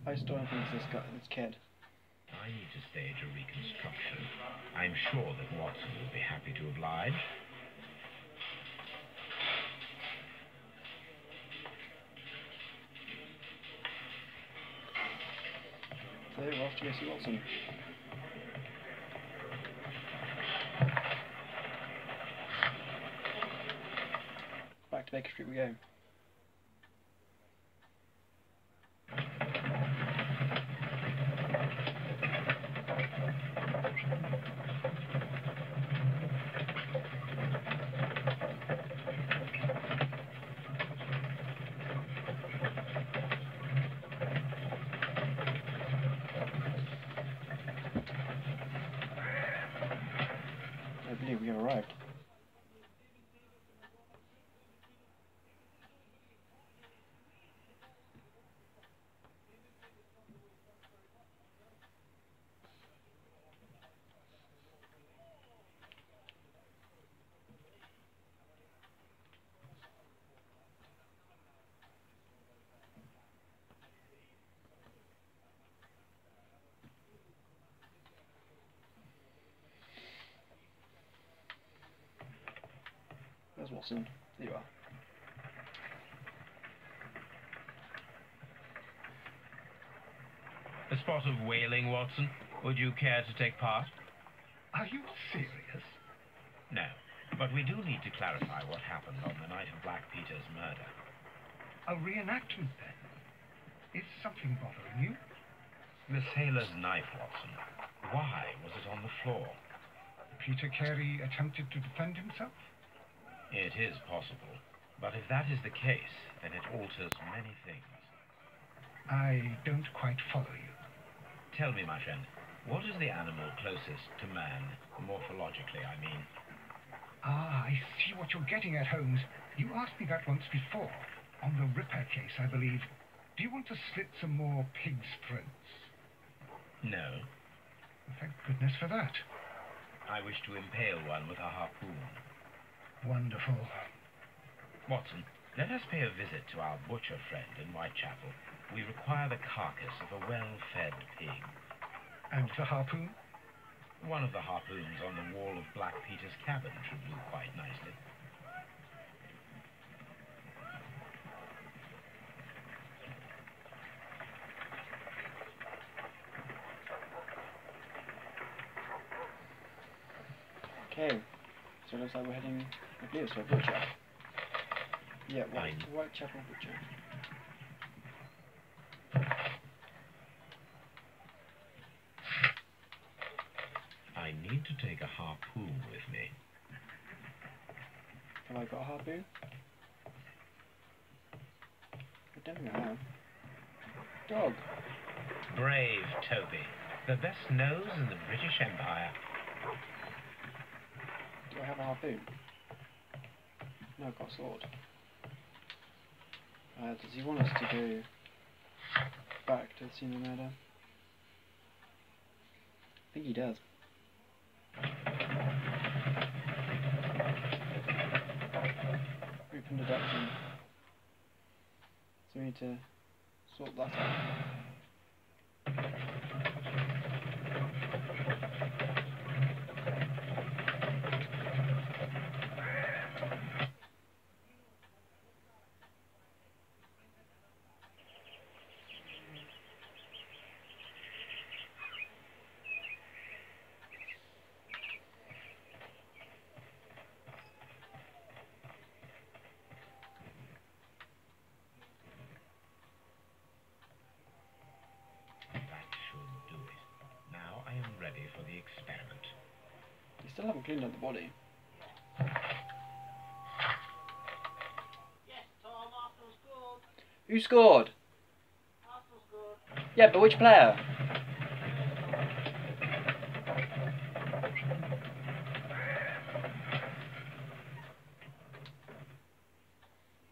I still don't think it's this kid. I need to stage a reconstruction. I'm sure that Watson will be happy to oblige. So we're off to go see Watson. Back to Baker Street we go. I believe we have arrived. Watson. There you are. A spot of whaling, Watson. Would you care to take part? Are you serious? No, but we do need to clarify what happened on the night of Black Peter's murder. A reenactment, then? Is something bothering you? The sailor's knife, Watson. Why was it on the floor? Peter Carey attempted to defend himself? It is possible. But if that is the case, then it alters many things. I don't quite follow you. Tell me, my friend, what is the animal closest to man, morphologically, I mean? Ah, I see what you're getting at, Holmes. You asked me that once before. On the Ripper case, I believe. Do you want to slit some more pigs' throats? No. Thank goodness for that. I wish to impale one with a harpoon. Wonderful. Watson, let us pay a visit to our butcher friend in Whitechapel. We require the carcass of a well-fed pig. And the harpoon? One of the harpoons on the wall of Black Peter's cabin should do quite nicely. Okay, so it looks like we're heading, I believe it's to a butcher. Yeah, Whitechapel Butcher. I need to take a harpoon with me. Have I got a harpoon? I don't think I have. Dog. Brave Toby. The best nose in the British Empire. Do I have a harpoon? No, I've got a sword. Does he want us to go back to the scene of the murder? I think he does. Open deduction. So we need to sort that out. Still haven't cleaned up the body. Yes, Tom, Arsenal scored. Who scored? Arsenal scored. Yeah, but which player?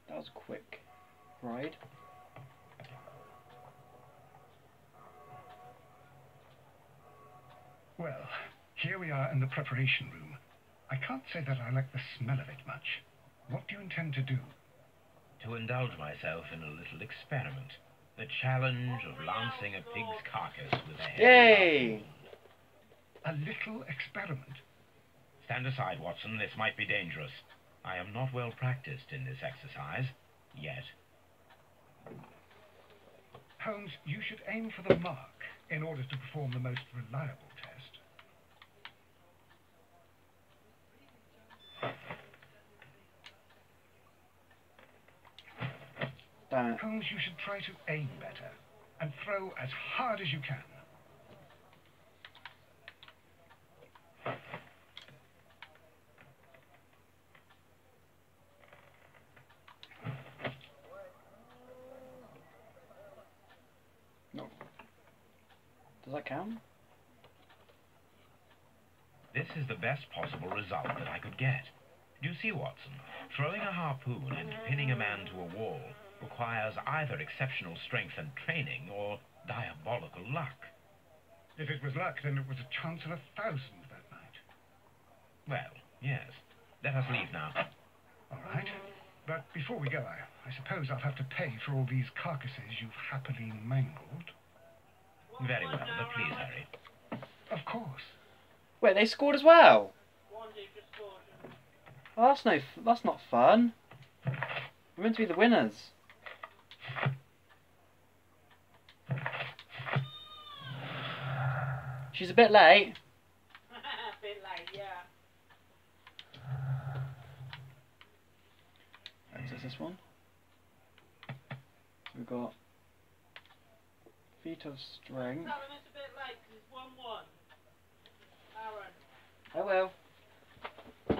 That was a quick ride. Well, here we are in the preparation room. I can't say that I like the smell of it much. What do you intend to do? To indulge myself in a little experiment. The challenge of lancing a pig's carcass with a heavy Yay! A little experiment? Stand aside, Watson. This might be dangerous. I am not well practiced in this exercise. Yet. Holmes, you should aim for the mark in order to perform the most reliable test. Holmes, you should try to aim better and throw as hard as you can. No. Does that count? This is the best possible result that I could get. Do you see, Watson? Throwing a harpoon and pinning a man to a wall requires either exceptional strength and training or diabolical luck. If it was luck, then it was a chance of 1,000 that night. Well, yes. Let us leave now. All right. But before we go, I suppose I'll have to pay for all these carcasses you've happily mangled. Very well, but please hurry. Of course. Wait, they scored as well? Oh, that's not fun. We're meant to be the winners. She's a bit late. A bit late, yeah. Access this one. We've got Feet of Strength. Tell him it's a bit late because it's 1-1. Aaron. I will. Don't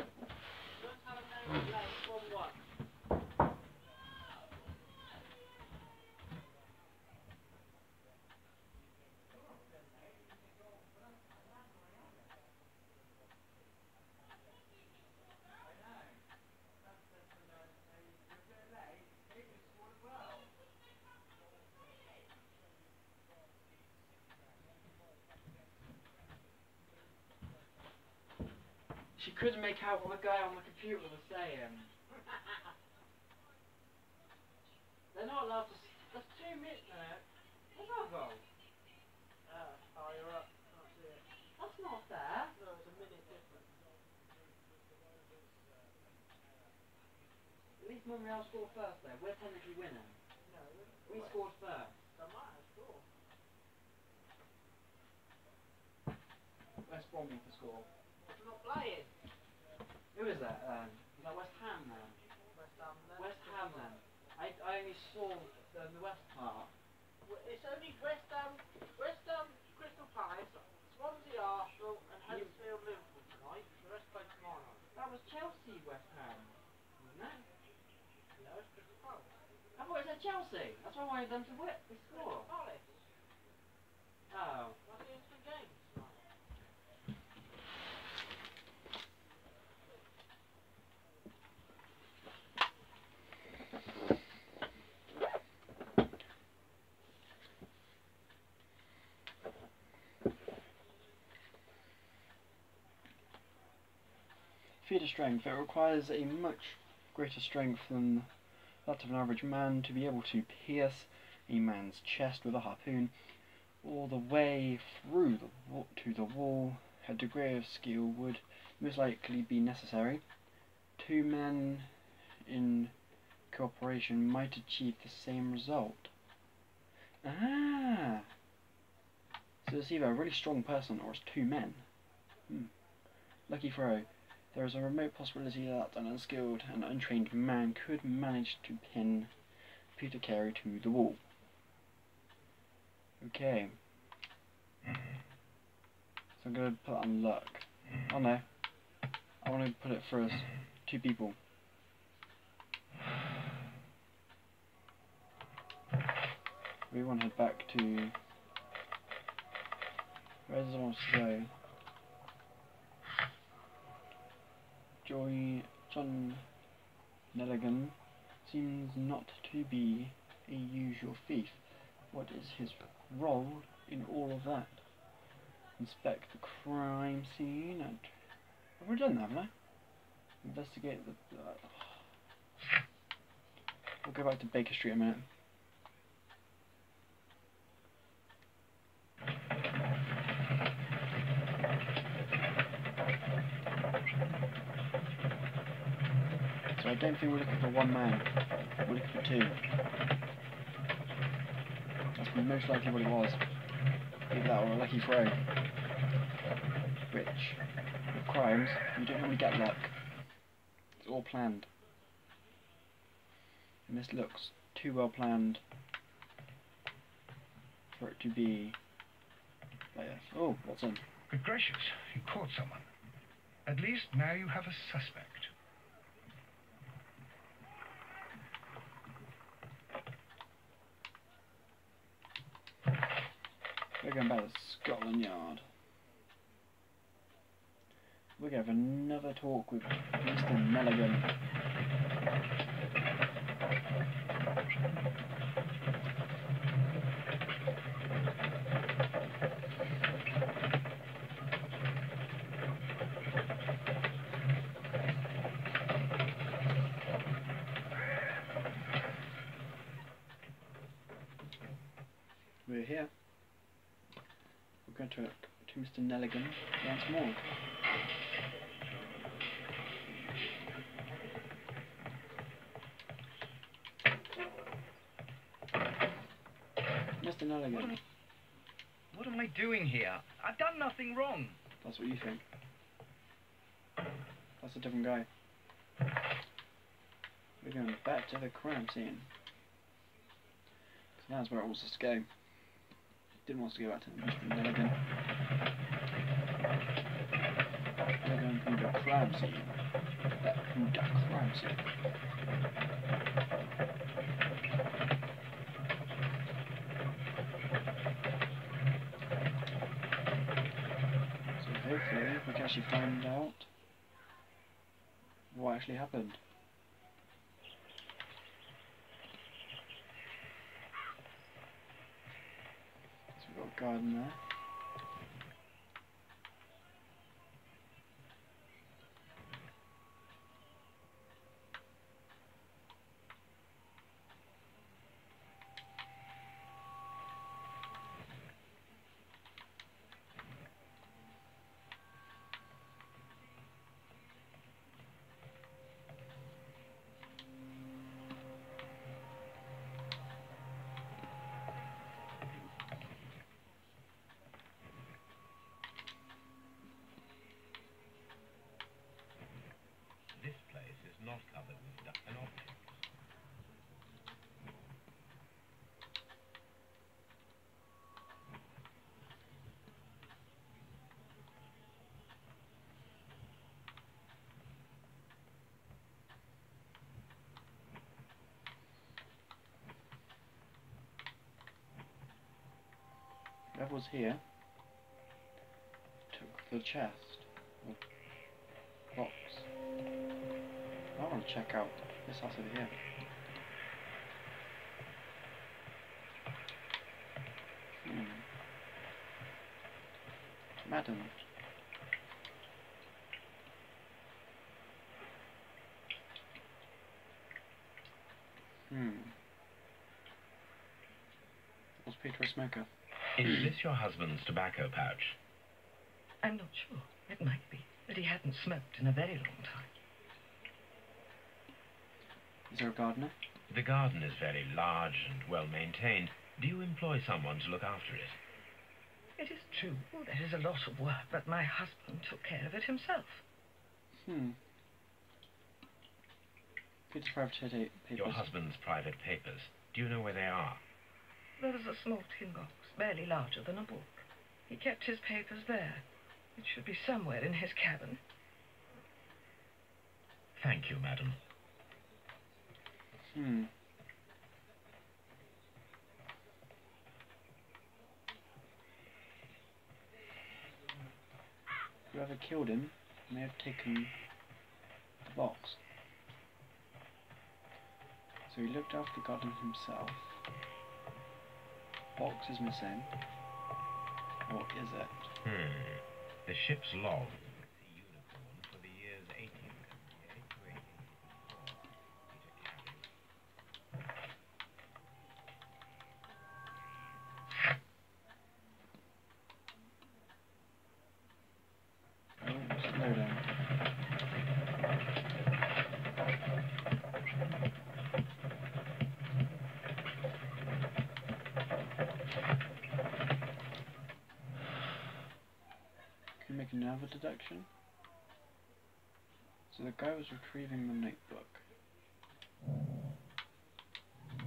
tell him no, it's late. 1-1. She couldn't make out what the guy on the computer was saying. They're not allowed to. That's 2 minutes now. Where's our goal? Higher up. Can't see it. That's not fair. No, it's a minute difference. At least Montreal scored first though. We're technically winning. No, We scored first. Don't matter, score. West Brom need to score. It's not playing. Who is that then? Is that West Ham then? West Ham then. West Ham then. I only saw the West part. It's only West Ham, Crystal Palace, Swansea, Arsenal, and Huddersfield, Liverpool tonight. The rest play tomorrow night. That was Chelsea West Ham, wasn't it? No, it's Crystal Palace. I thought it said Chelsea. That's why I wanted them to win. They score. Crystal Palace. Oh. That's the instant games tonight. Feet of strength. It requires a much greater strength than that of an average man to be able to pierce a man's chest with a harpoon all the way through to the wall. A degree of skill would most likely be necessary. 2 men in cooperation might achieve the same result. Ah! So it's either a really strong person or it's 2 men. Lucky throw. There is a remote possibility that an unskilled and untrained man could manage to pin Peter Carey to the wall. Okay. So I'm going to put that on luck. Oh no. I want to put it for us. 2 people. We want to head back to... Where does it want to go? John Nelligan seems not to be a usual thief. What is his role in all of that? Inspect the crime scene and... Have we done that, haven't I? Investigate the... We'll go back to Baker Street a minute. So I don't think we're looking for 1 man. We're looking for 2. That's most likely what it was. Either that or a lucky throw. Which, with crimes, you don't normally get luck. It's all planned. And this looks too well planned for it to be like this. Oh, what's in? Good gracious, you caught someone. At least now you have a suspect. We're going back to Scotland Yard. We're going to have another talk with Mr. Nelligan. We're here. We're going to Mr. Nelligan once more. just an elegant. What am I doing here? I've done nothing wrong. That's what you think. That's a different guy. We're going back to the crime scene. So that's where it wants us to go. Didn't want us to go back to the elegant. We're going to the crime scene. The crime scene. So hopefully we can actually find out what actually happened. So we've got a garden there. This place is not covered with dust and objects. Whoever was here took the chest or box. I want to check out this house over here. Madam. Was Peter a smoker? Is this your husband's tobacco pouch? I'm not sure. It might be, but he hadn't smoked in a very long time. Is there a gardener? The garden is very large and well maintained. Do you employ someone to look after it? It is true, there is a lot of work, but my husband took care of it himself. Peter's private papers. Your husband's private papers. Do you know where they are? There is a small tin box, barely larger than a book. He kept his papers there. It should be somewhere in his cabin. Thank you, madam. Whoever killed him may have taken the box. So he looked after the garden himself. Box is missing. What is it? The ship's log. The unicorn for the years 1878 to 18. Oh, slow down. Can you make another deduction? So the guy was retrieving the notebook.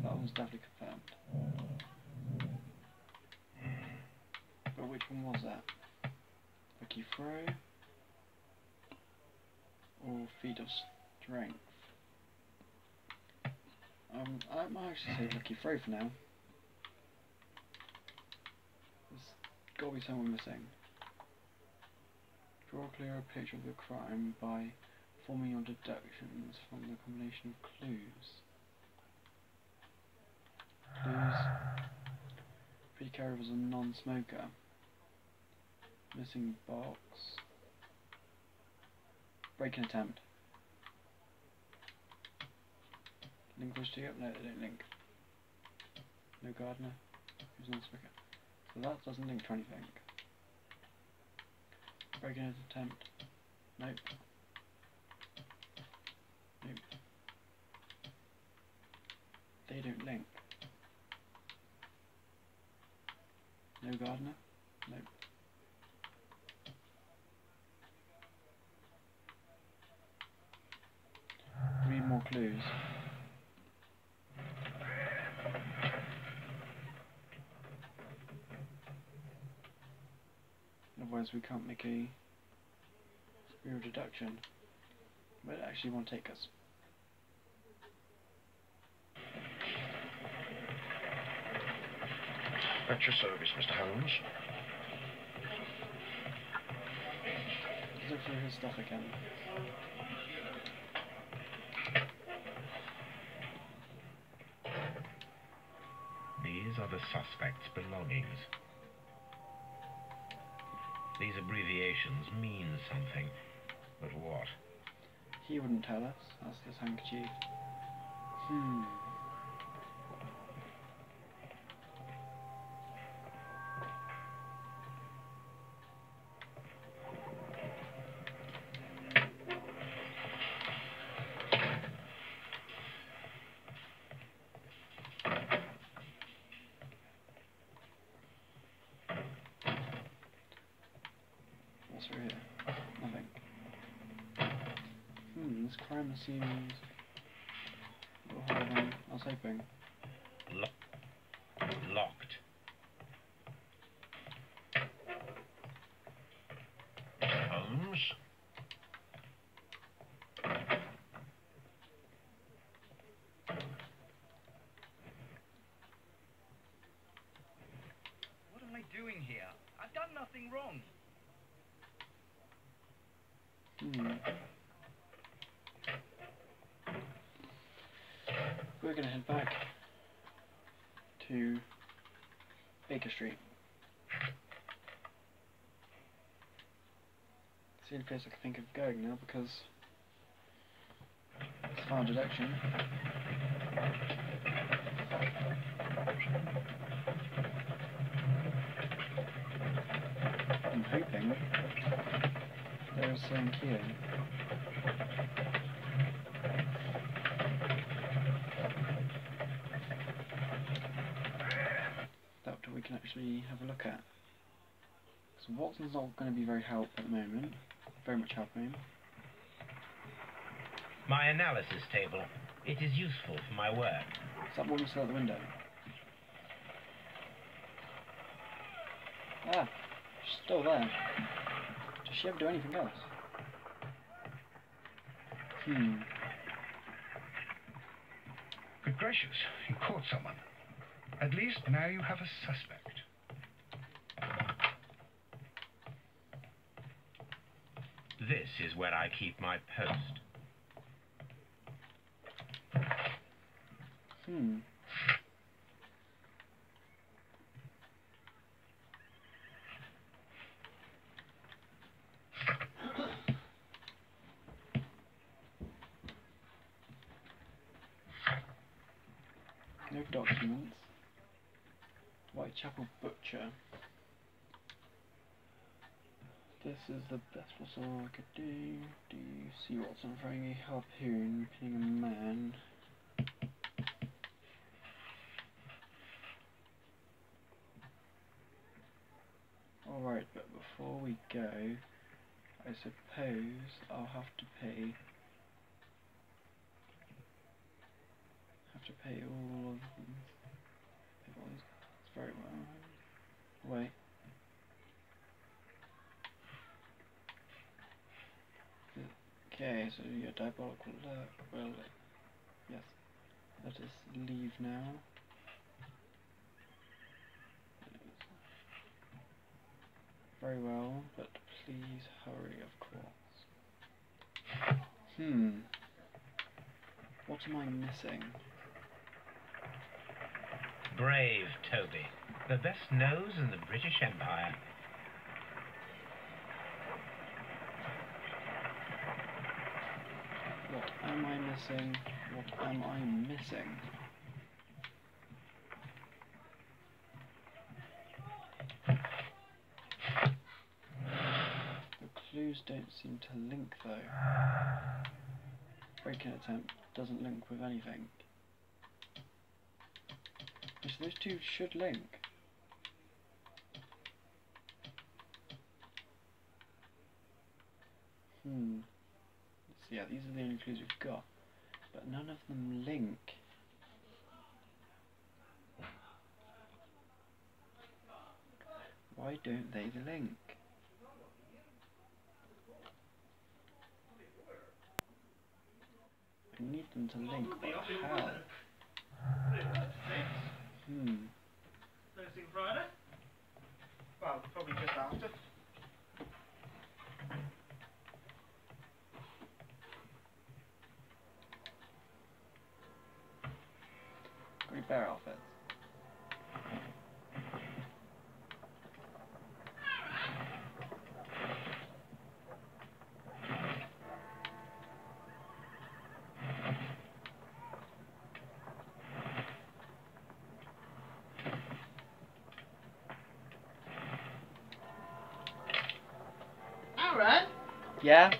That one's definitely confirmed. But which one was that? Lucky throw? Or feat of strength? I might actually say lucky throw for now. There's got to be someone missing. Draw a clearer picture of the crime by forming your deductions from the combination of clues. Peter Carey was a non-smoker. Missing box. Break-in attempt. Link those two up? No, they don't link. No gardener. Who's non-smoker? So that doesn't link to anything. Break-in attempt. Nope. Nope. They don't link. No gardener? No. We need more clues. Otherwise we can't make a real deduction. Where did it actually want to take us? At your service, Mr. Holmes. Let's look through his stuff again. These are the suspect's belongings. These abbreviations mean something, but what? He wouldn't tell us. That's his handkerchief. What's through here? Nothing. This crime seems a little harder than I was hoping. Locked. Holmes? What am I doing here? I've done nothing wrong. We're going to head back to Baker Street. It's the only place I can think of going now because it's far deduction. I'm hoping there's something here. That we can actually have a look at. So Watson's not going to be very much helping him. My analysis table. It is useful for my work. Is that woman still at the window? Ah, she's still there. Does she ever do anything else? Good gracious, you caught someone. At least now you have a suspect. This is where I keep my post. No documents. Whitechapel Butcher. This is the best possible I could do. Do you see Watson throwing a harpoon, pinning a man? Alright, but before we go, I suppose I'll have to pay all of them. Pay all these cards very well. Wait. Okay, so your diabolical luck. Well, yes. Let us leave now. Very well, but please hurry, of course. What am I missing? Brave Toby. The best nose in the British Empire. What am I missing? What am I missing? The clues don't seem to link though. Break-in attempt doesn't link with anything. So those two should link. clues we've got, but none of them link. Why don't they link? I need them to link, but how? Thursday and Friday? Well, probably just after. Got any bear outfits? Aaron? Yeah?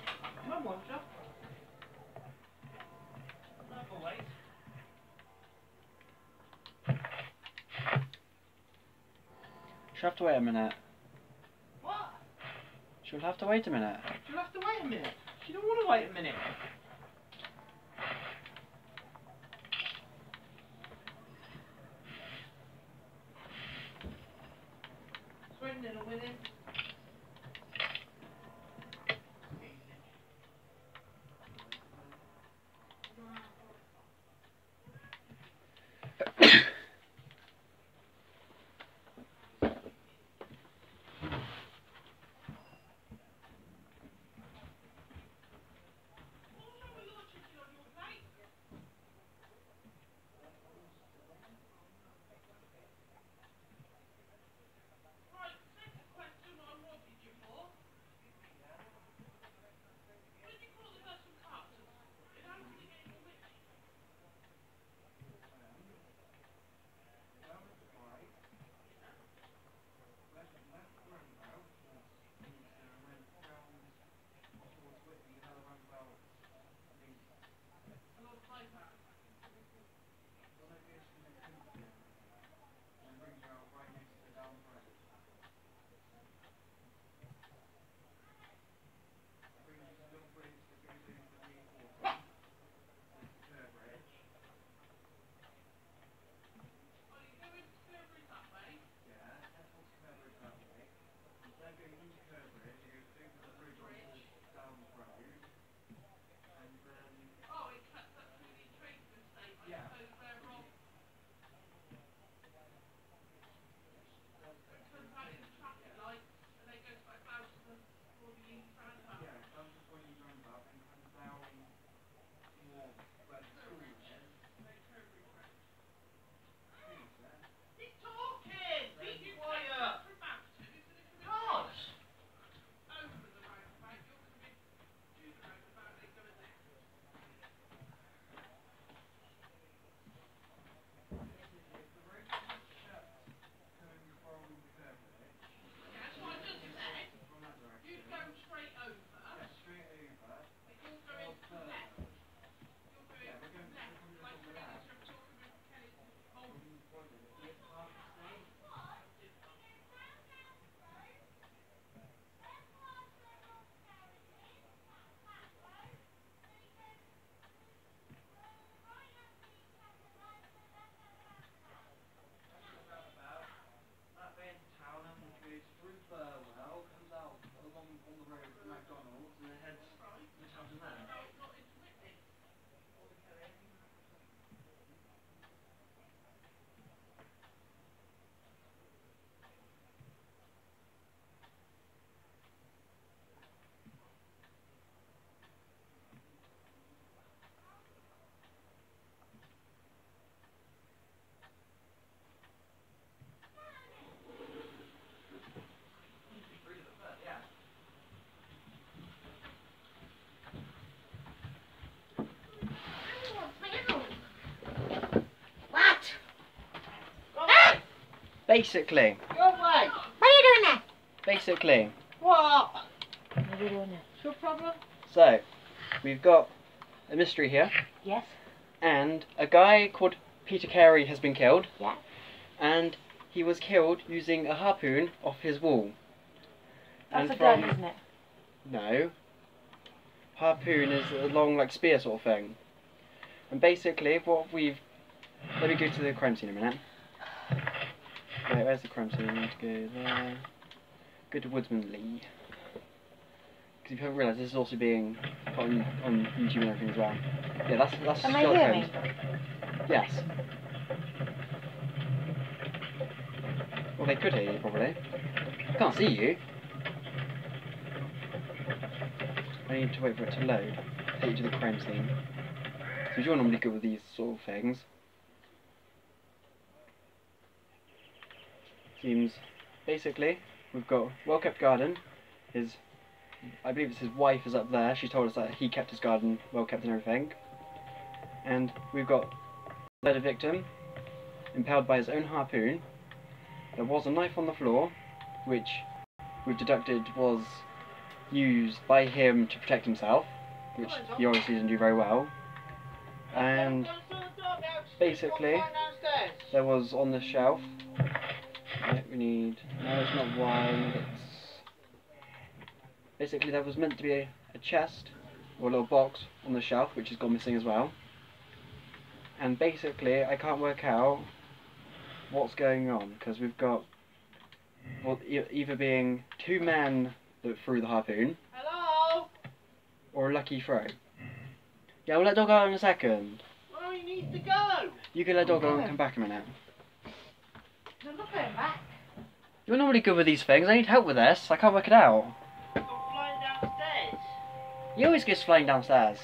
Come on, Joe. Not always. She'll have to wait a minute. What? She'll have to wait a minute. She'll have to wait a minute. She don't want to wait a minute. Swindon are winning. Basically. Go away. What are you doing there? Basically. What? What are you doing there? What's your problem? So, we've got a mystery here. Yes. And a guy called Peter Carey has been killed. Yeah. And he was killed using a harpoon off his wall. That's and a gun, isn't it? No. harpoon is a long, like, spear sort of thing. And basically, what we've... Let me go to the crime scene a minute. Right, where's the crime scene? I need to go there. Go to Woodsman Lee. Because if you haven't realised, this is also being put on YouTube and everything as well. Yeah, that's Can they Sherlock hear Holmes. me? Yes. Well, they could hear you, probably. I can't see you. I need to wait for it to load. Take you to the crime scene. So you're normally good with these sort of things. Seems... Basically, we've got well-kept garden. I believe it's his wife is up there. She told us that he kept his garden well-kept and everything. And we've got the victim, impaled by his own harpoon. There was a knife on the floor, which we've deducted was used by him to protect himself, which he obviously didn't do very well. And basically, there was on the shelf. Yeah, we need. No, it's not wine. It's basically there was meant to be a chest or a little box on the shelf, which has gone missing as well. And basically, I can't work out what's going on because we've got either being two men that threw the harpoon. Hello? Or a lucky throw. Yeah, we'll let Dog out in a second. Well, he needs to go. You can let Dog out and come back a minute. No, I'm not going back. You're normally good with these things. I need help with this. I can't work it out. I'm flying downstairs. He always gets flying downstairs.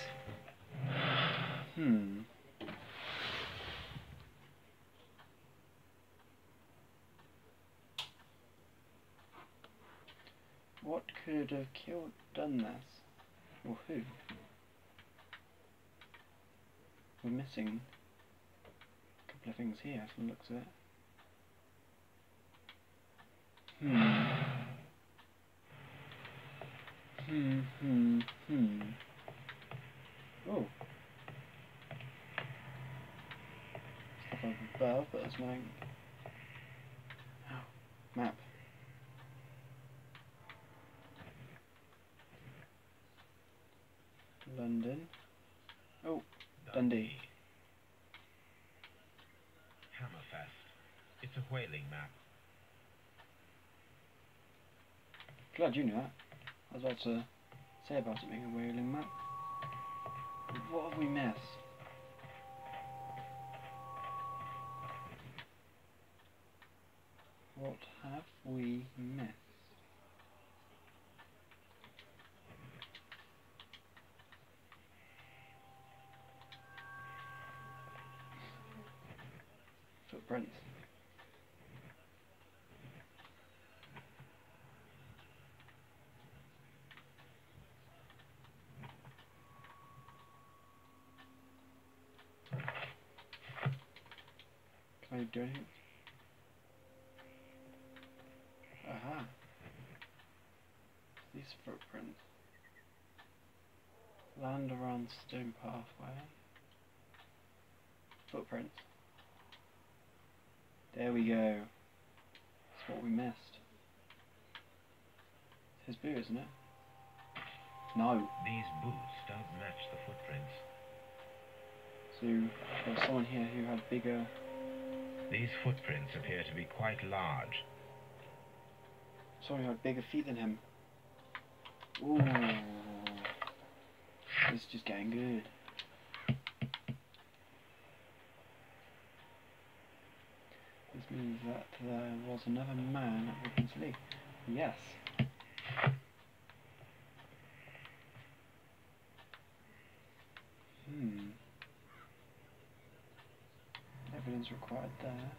What could have done this? Or who? We're missing a couple of things here from the looks of it. Oh. Stuff up above, but there's no... Oh. Map. London. Oh, Dundee. Hammerfest. It's a whaling map. Glad you knew that. I was about to say about it being a whaling map. What have we missed? What have we missed? Footprints. Can I do anything? Aha. These footprints. Land around stone pathway. Footprints. There we go. That's what we missed. It's his boot, isn't it? No. These boots don't match the footprints. So there's someone here who had bigger... These footprints appear to be quite large. Someone who had bigger feet than him. Ooh. This is just getting good. This means that there was another man at Woodman's Lee. Yes. Evidence required there.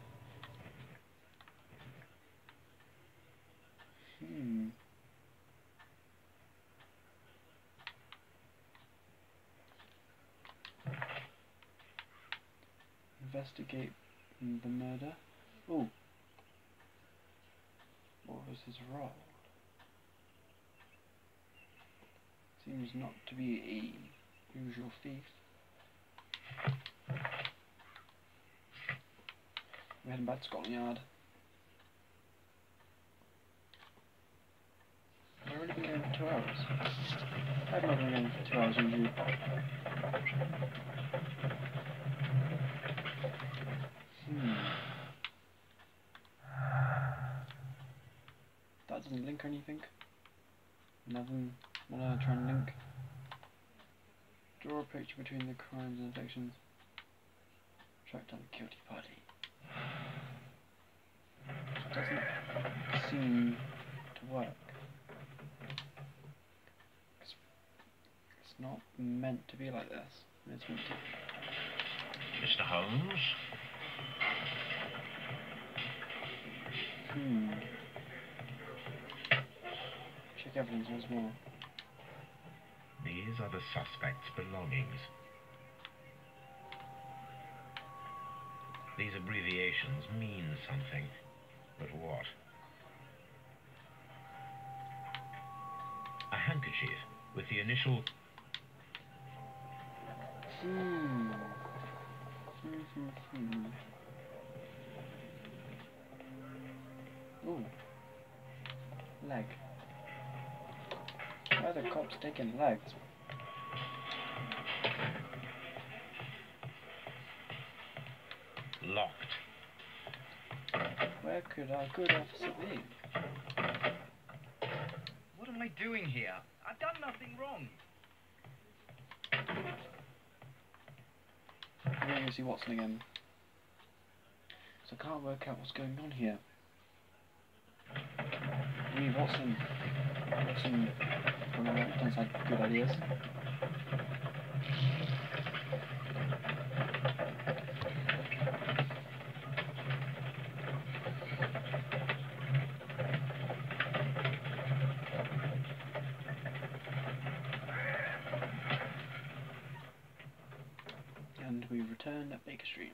Investigate the murder. Oh. What was his role? Seems not to be a usual thief. We're heading back to Scotland Yard. I've already been going 2 hours. I've not been going for 2 hours usually. That doesn't link or anything. Nothing. Wanna try and link. Draw a picture between the crimes and infections. Track down the guilty party. Doesn't seem to work. It's not meant to be like this. It's meant to. Mr. Holmes? Check evidence once more. These are the suspect's belongings. These abbreviations mean something, but what? A handkerchief with the initial... Ooh. Leg. Why are the cops taking legs? Locked. Where could our good officer be? What am I doing here? I've done nothing wrong. We're going to see Watson again. So I can't work out what's going on here. Watson. Watson does have good ideas. And we return at Baker Street.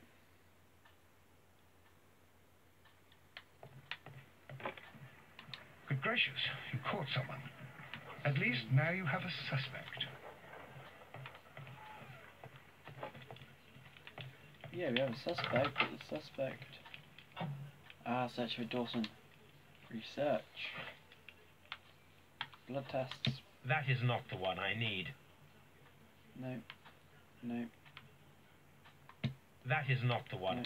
Good gracious, you caught someone. At least now you have a suspect. Yeah, we have a suspect, but the suspect... search for Dawson. Research. Blood tests. That is not the one I need. No. No. That is not the one.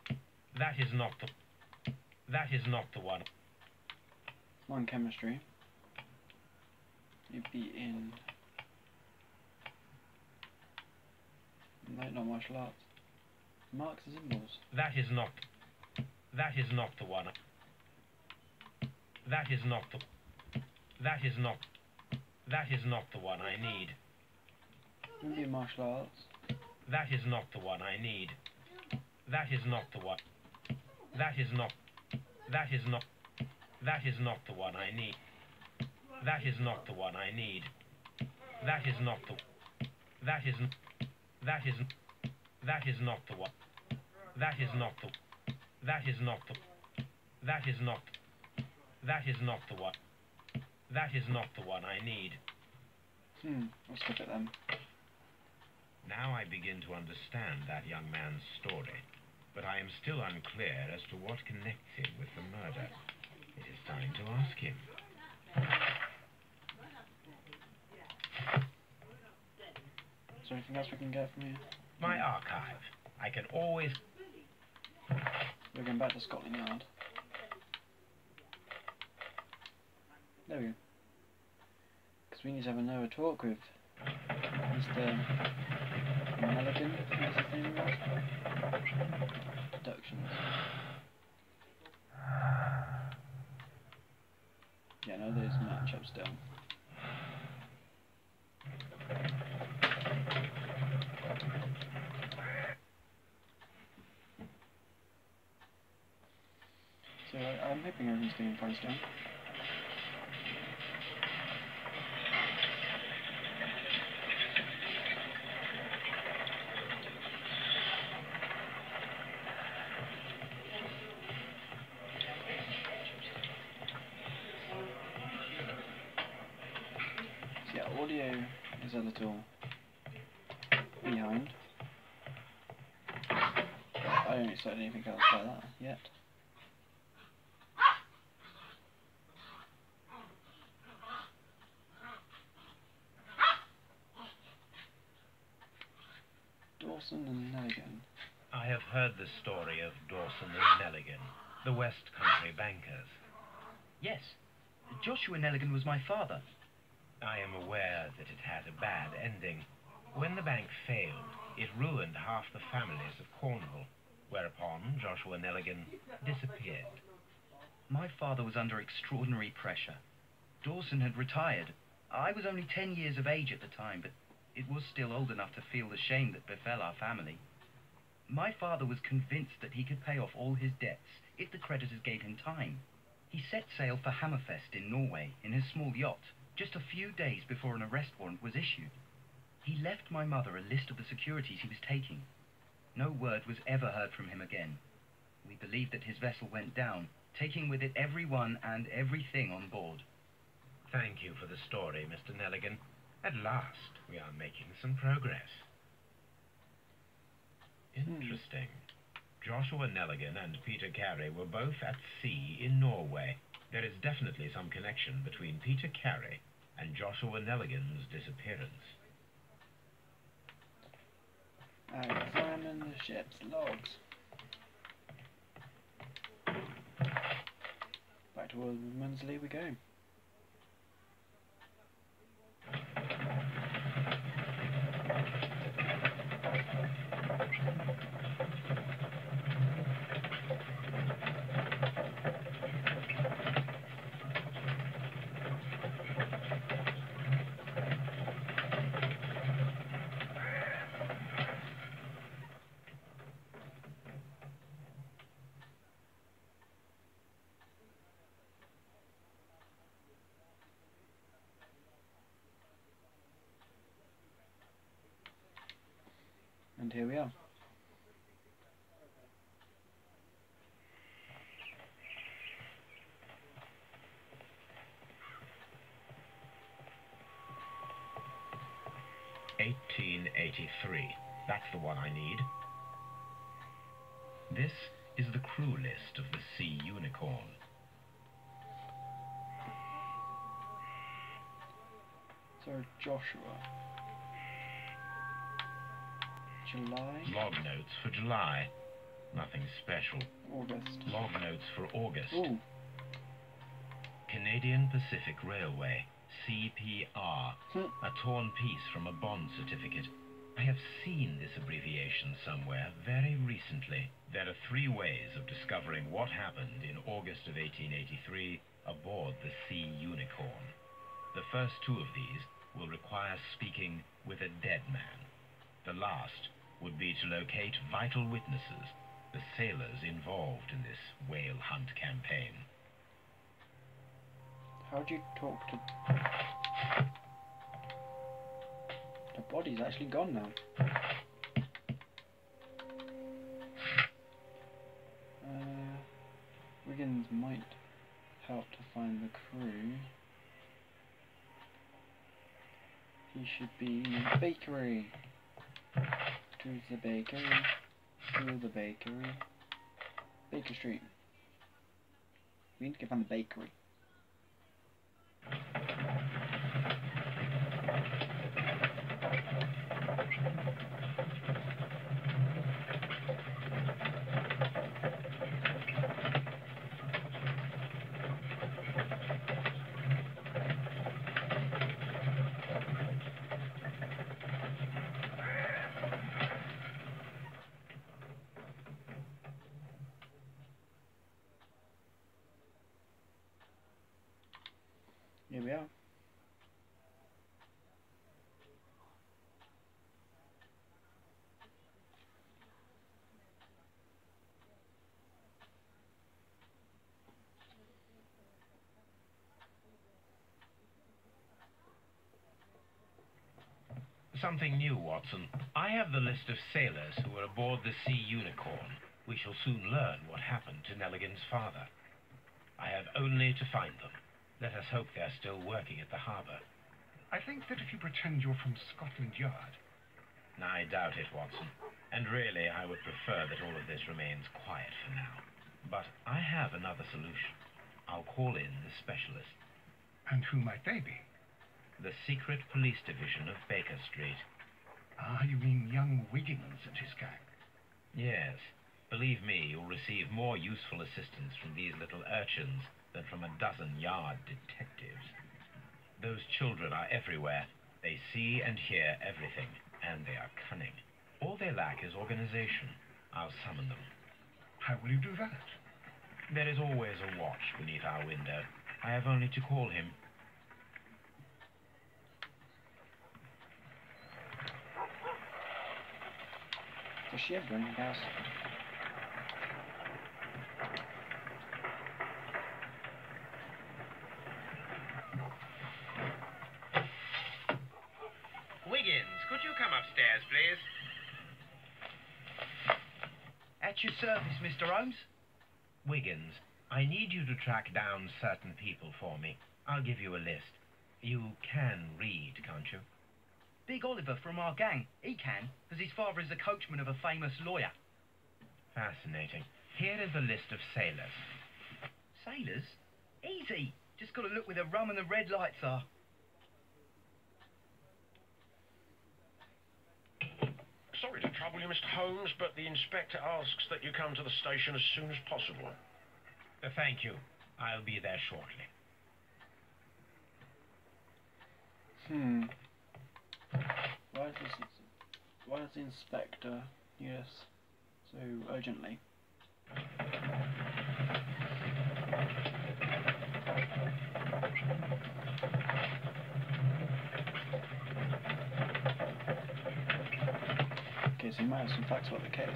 No. That is not the... That is not the one. One chemistry. You'd be in... No, not martial arts. Marks and symbols. That is not... That is not the one. That is not the... That is not... That is not the one I need. Maybe in martial arts. That is not the one I need. That is not the one. That is not... That is not... That is not the one I need. That is not the one I need. That is not the... That is... That is... That is not the one. That is not the... That is not the... That is not... That is not the one. That is not the one I need. Let's look at them. Now I begin to understand that young man's story, but I am still unclear as to what connects him with the murder. It is time to ask him. Is there anything else we can get from you? My archive. I can always... We're going back to Scotland Yard. There we go. Because we need to have another talk with Mr. Mulligan, as his name was. Deductions. Yeah, no, there's matchup still. So I'm hoping everything's getting priced down. Audio is a little behind. I don't expect anything else like that yet. Dawson and Nelligan. I have heard the story of Dawson and Nelligan, the West Country bankers. Yes, Joshua Nelligan was my father. I am aware that it had a bad ending. When the bank failed, it ruined half the families of Cornwall, whereupon Joshua Nelligan disappeared. My father was under extraordinary pressure. Dawson had retired. I was only 10 years of age at the time, but it was still old enough to feel the shame that befell our family. My father was convinced that he could pay off all his debts if the creditors gave him time. He set sail for Hammerfest in Norway in his small yacht, just a few days before an arrest warrant was issued. He left my mother a list of the securities he was taking. No word was ever heard from him again. We believe that his vessel went down, taking with it everyone and everything on board. Thank you for the story, Mr. Nelligan. At last, we are making some progress. Interesting. Joshua Nelligan and Peter Carey were both at sea in Norway. There is definitely some connection between Peter Carey and Joshua Nelligan's disappearance. Examine the ship's logs. Back to Woodmansley we go. And here we are. "1883. That's the one I need. This is the crew list of the Sea Unicorn. So Joshua. July. Log notes for July. Nothing special. August. Log notes for August. Ooh. Canadian Pacific Railway, CPR. A torn piece from a bond certificate. I have seen this abbreviation somewhere very recently. There are 3 ways of discovering what happened in August of 1883 aboard the Sea Unicorn. The first 2 of these will require speaking with a dead man. The last would be to locate vital witnesses, the sailors involved in this whale hunt campaign. How do you talk to... The body's actually gone now. Wiggins might help to find the crew. He should be in the bakery. To the bakery. To the bakery. Baker Street. We need to go find the bakery. Here we are. Something new, Watson. I have the list of sailors who were aboard the Sea Unicorn. We shall soon learn what happened to Nelligan's father. I have only to find them. Let us hope they are still working at the harbour. I think that if you pretend you're from Scotland Yard... I doubt it, Watson. And really, I would prefer that all of this remains quiet for now. But I have another solution. I'll call in the specialist. And who might they be? The Secret Police Division of Baker Street. Ah, you mean young Wiggins and his gang? Yes. Believe me, you'll receive more useful assistance from these little urchins than from a dozen yard detectives. Those children are everywhere. They see and hear everything, and they are cunning. All they lack is organization. I'll summon them. How will you do that? There is always a watch beneath our window. I have only to call him. Does she have running gas? Wiggins, could you come upstairs, please? At your service, Mr. Holmes. Wiggins, I need you to track down certain people for me. I'll give you a list. You can read, can't you? Big Oliver from our gang. He can, because his father is the coachman of a famous lawyer. Fascinating. Here is a list of sailors. Sailors? Easy. Just got to look where the rum and the red lights are. Sorry to trouble you, Mr. Holmes, but the inspector asks that you come to the station as soon as possible. Thank you. I'll be there shortly. Why does the inspector need us so urgently? Okay, so you might have some facts about the case.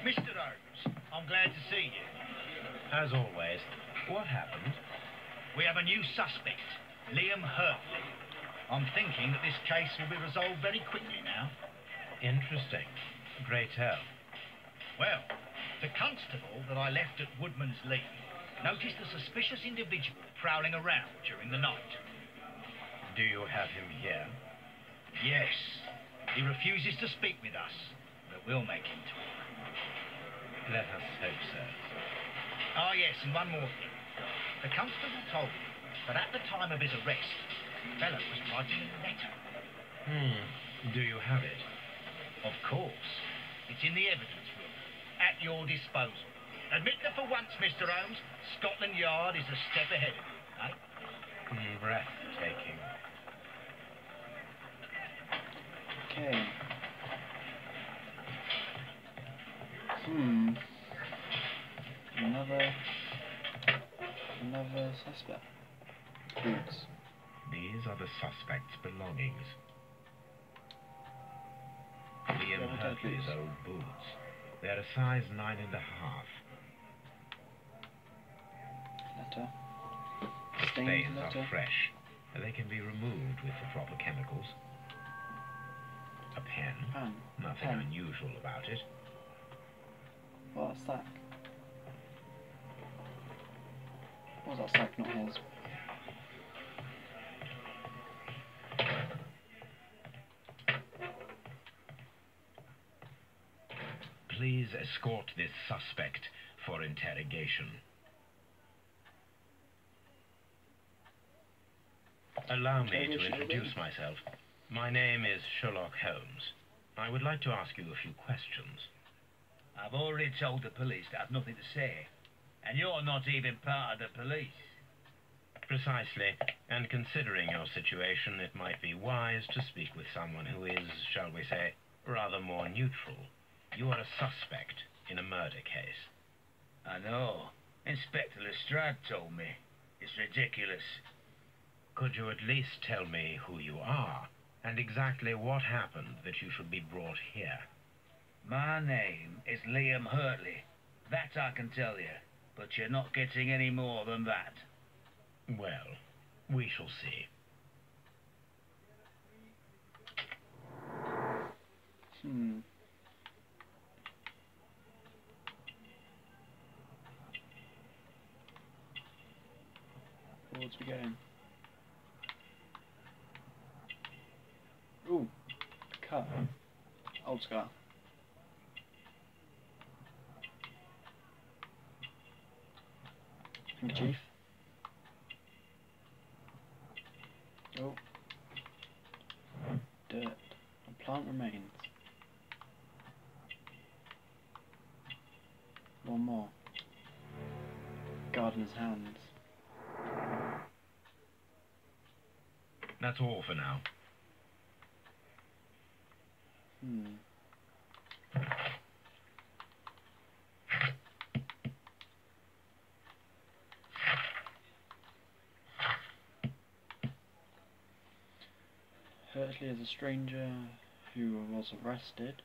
Mr. Holmes, I'm glad to see you. As always. What happened? We have a new suspect, Liam Hurtley. I'm thinking that this case will be resolved very quickly now. Interesting. Pray tell. Well, the constable that I left at Woodman's Lee noticed a suspicious individual prowling around during the night. Do you have him here? Yes. He refuses to speak with us, but we'll make him talk. Let us hope so. Ah, yes, and one more thing. The constable told me that at the time of his arrest, the fellow was writing a letter. Do you have it? Of course. It's in the evidence room, at your disposal. Admit that for once, Mr. Holmes, Scotland Yard is a step ahead of you, eh? Breathtaking. Okay. Another suspect. Boots. These are the suspect's belongings. Liam Hurtley's old boots. They're a size 9.5. Letter. The Stained stains letter. are fresh. They can be removed with the proper chemicals. A pen. Pen. Nothing Pen. unusual about it. What's that? What's that sack, not his? Please escort this suspect for interrogation. Allow me to introduce myself. My name is Sherlock Holmes. I would like to ask you a few questions. I've already told the police that I've nothing to say. And you're not even part of the police. Precisely. And considering your situation, it might be wise to speak with someone who is, shall we say, rather more neutral. You are a suspect in a murder case. I know. Inspector Lestrade told me. It's ridiculous. Could you at least tell me who you are, and exactly what happened that you should be brought here? My name is Liam Hurtley. That I can tell you. But you're not getting any more than that. Well, we shall see. once we get in. Ooh, cut. Old scar. Handkerchief. Oh. Dirt. A plant remains. One more. Gardener's hands. That's all for now. Hurtley is a stranger who was arrested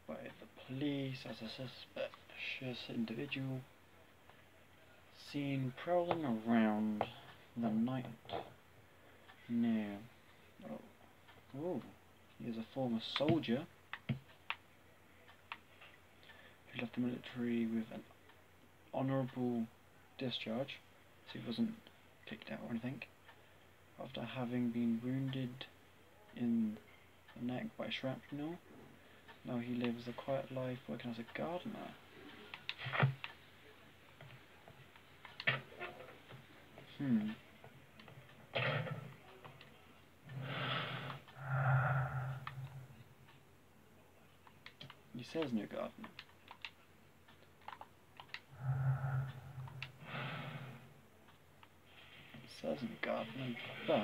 by the police as a suspicious individual seen prowling around the night near. Oh, he is a former soldier who left the military with an honourable discharge, so he wasn't kicked out or anything, after having been wounded in the neck by shrapnel. Now he lives a quiet life working as a gardener. He says new gardener. He says new gardener, but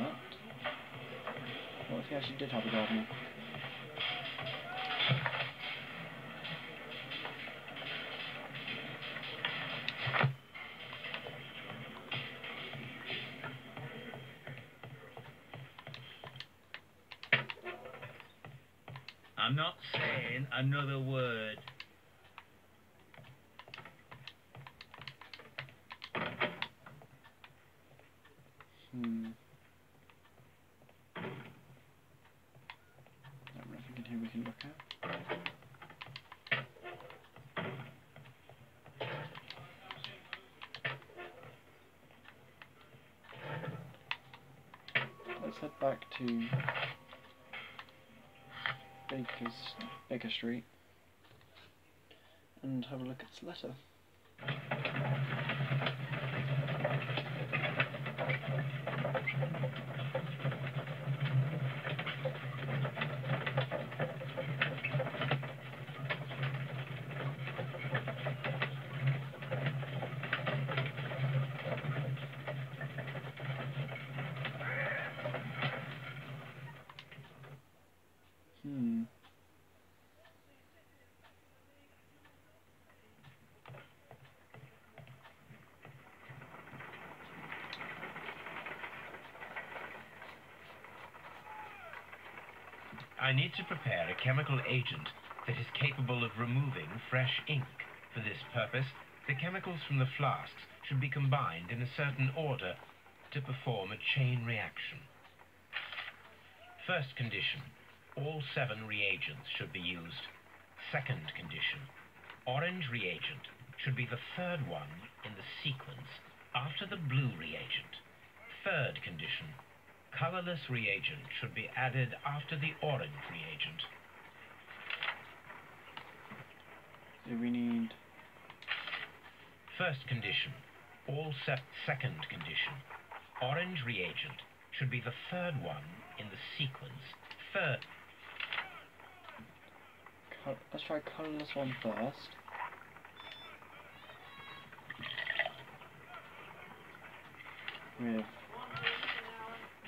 what if he actually did have a gardener? I'm not saying another word. Nothing in here we can look at. Let's head back to Baker Street and have a look at this letter. I need to prepare a chemical agent that is capable of removing fresh ink. For this purpose, the chemicals from the flasks should be combined in a certain order to perform a chain reaction. First condition, all 7 reagents should be used. Second condition, orange reagent should be the 3rd one in the sequence after the blue reagent. Third condition, colorless reagent should be added after the orange reagent. Do we need... First condition, all second condition, orange reagent should be the 3rd one in the sequence. Let's try colorless one first. With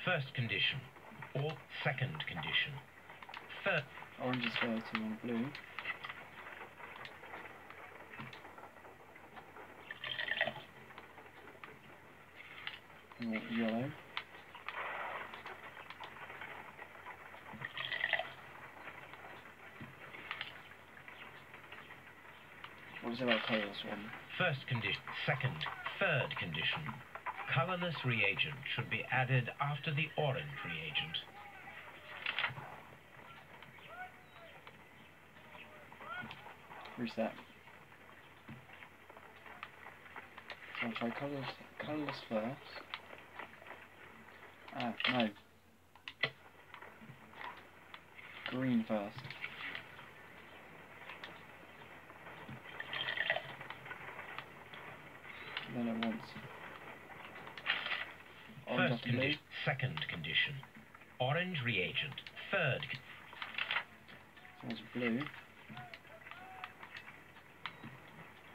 first condition, or second condition. Orange is 30 on blue. Or yellow. What is it about colorless one? First condition, second, third condition. Colorless reagent should be added after the orange reagent. Reset. So I'll try colorless first. Ah, no. Green first. Then it wants orange First after blue. condition, second condition. Orange reagent, third. So it's blue.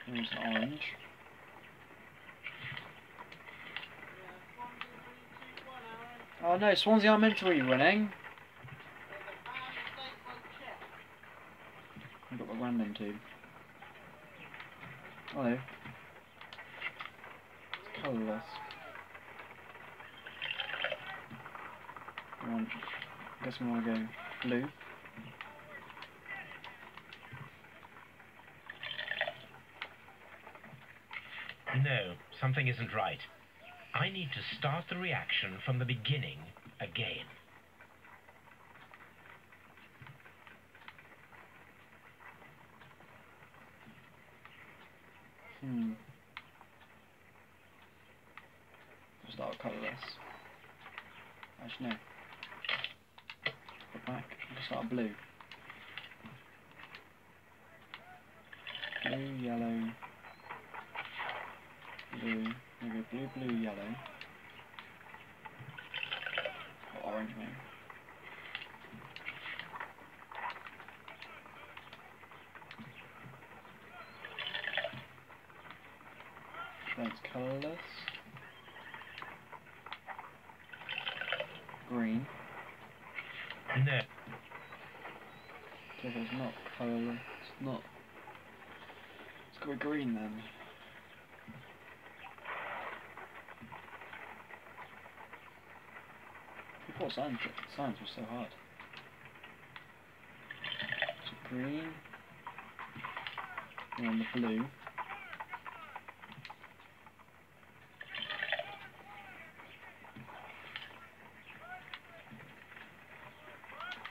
Then it's orange. Oh no, Swansea aren't meant to be winning. I've got the random too. Oh no. It's colourless. I guess we want to go blue. No, something isn't right. I need to start the reaction from the beginning again. I'll start colourless. Actually no. Go back. I'll start blue. Blue, yellow. Blue. There we go. Blue, blue, yellow. Or orange maybe. Then it's colourless. Green. No. So if it's not colourless, it's not. It's got to be green then. I thought science was so hard. So green. And then the blue.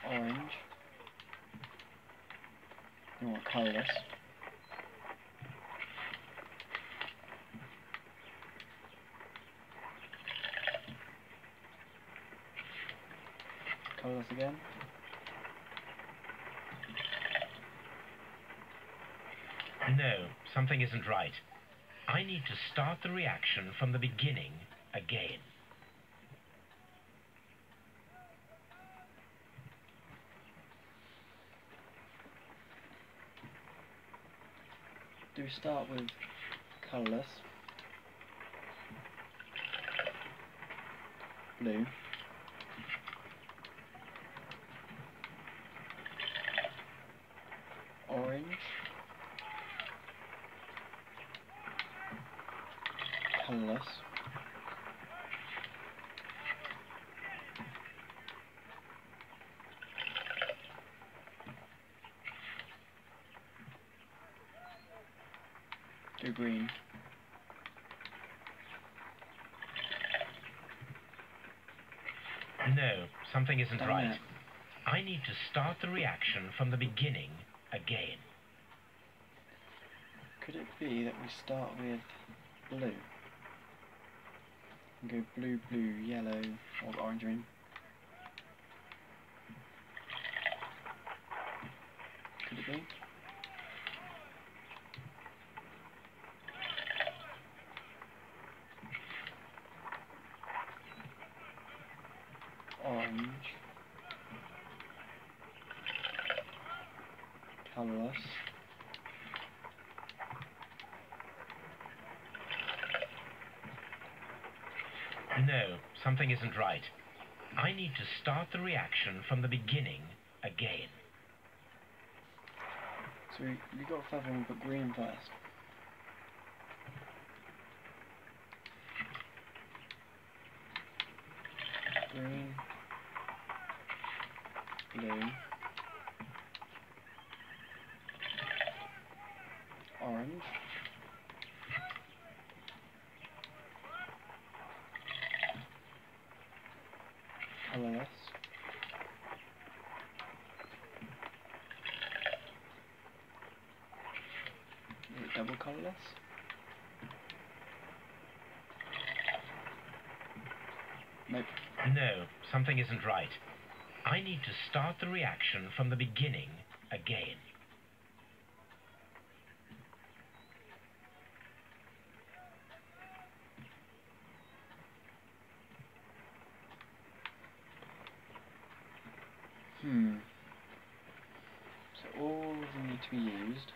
Orange. You want colourless. Colourless again. No, something isn't right. I need to start the reaction from the beginning again. Do we start with colourless? Blue. Orange. Colourless. Do green. No, something isn't Damn right. it. I need to start the reaction from the beginning again. Could it be that we start with blue? And go blue, blue, yellow, or orange, green? Could it be? Orange. Colourless. No, something isn't right. I need to start the reaction from the beginning again. So we got feather and we put green first. Green. Blue. Orange. Colourless. Is it double colourless? Nope. No, something isn't right. I need to start the reaction from the beginning again. So all of them need to be used.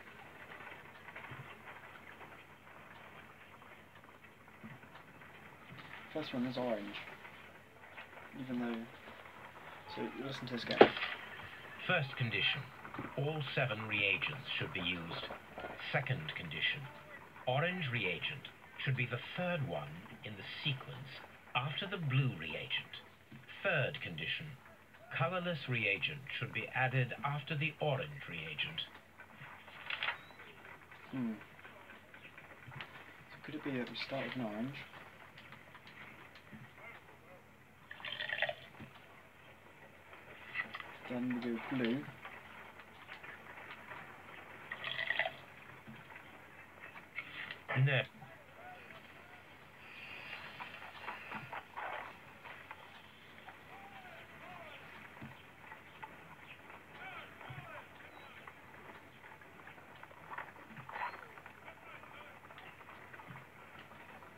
First one is orange. Even though... So listen to this again. First condition. All 7 reagents should be used. Second condition. Orange reagent should be the third one in the sequence after the blue reagent. Third condition. Colorless reagent should be added after the orange reagent. So could it be that we start with an orange? Then we go blue. No.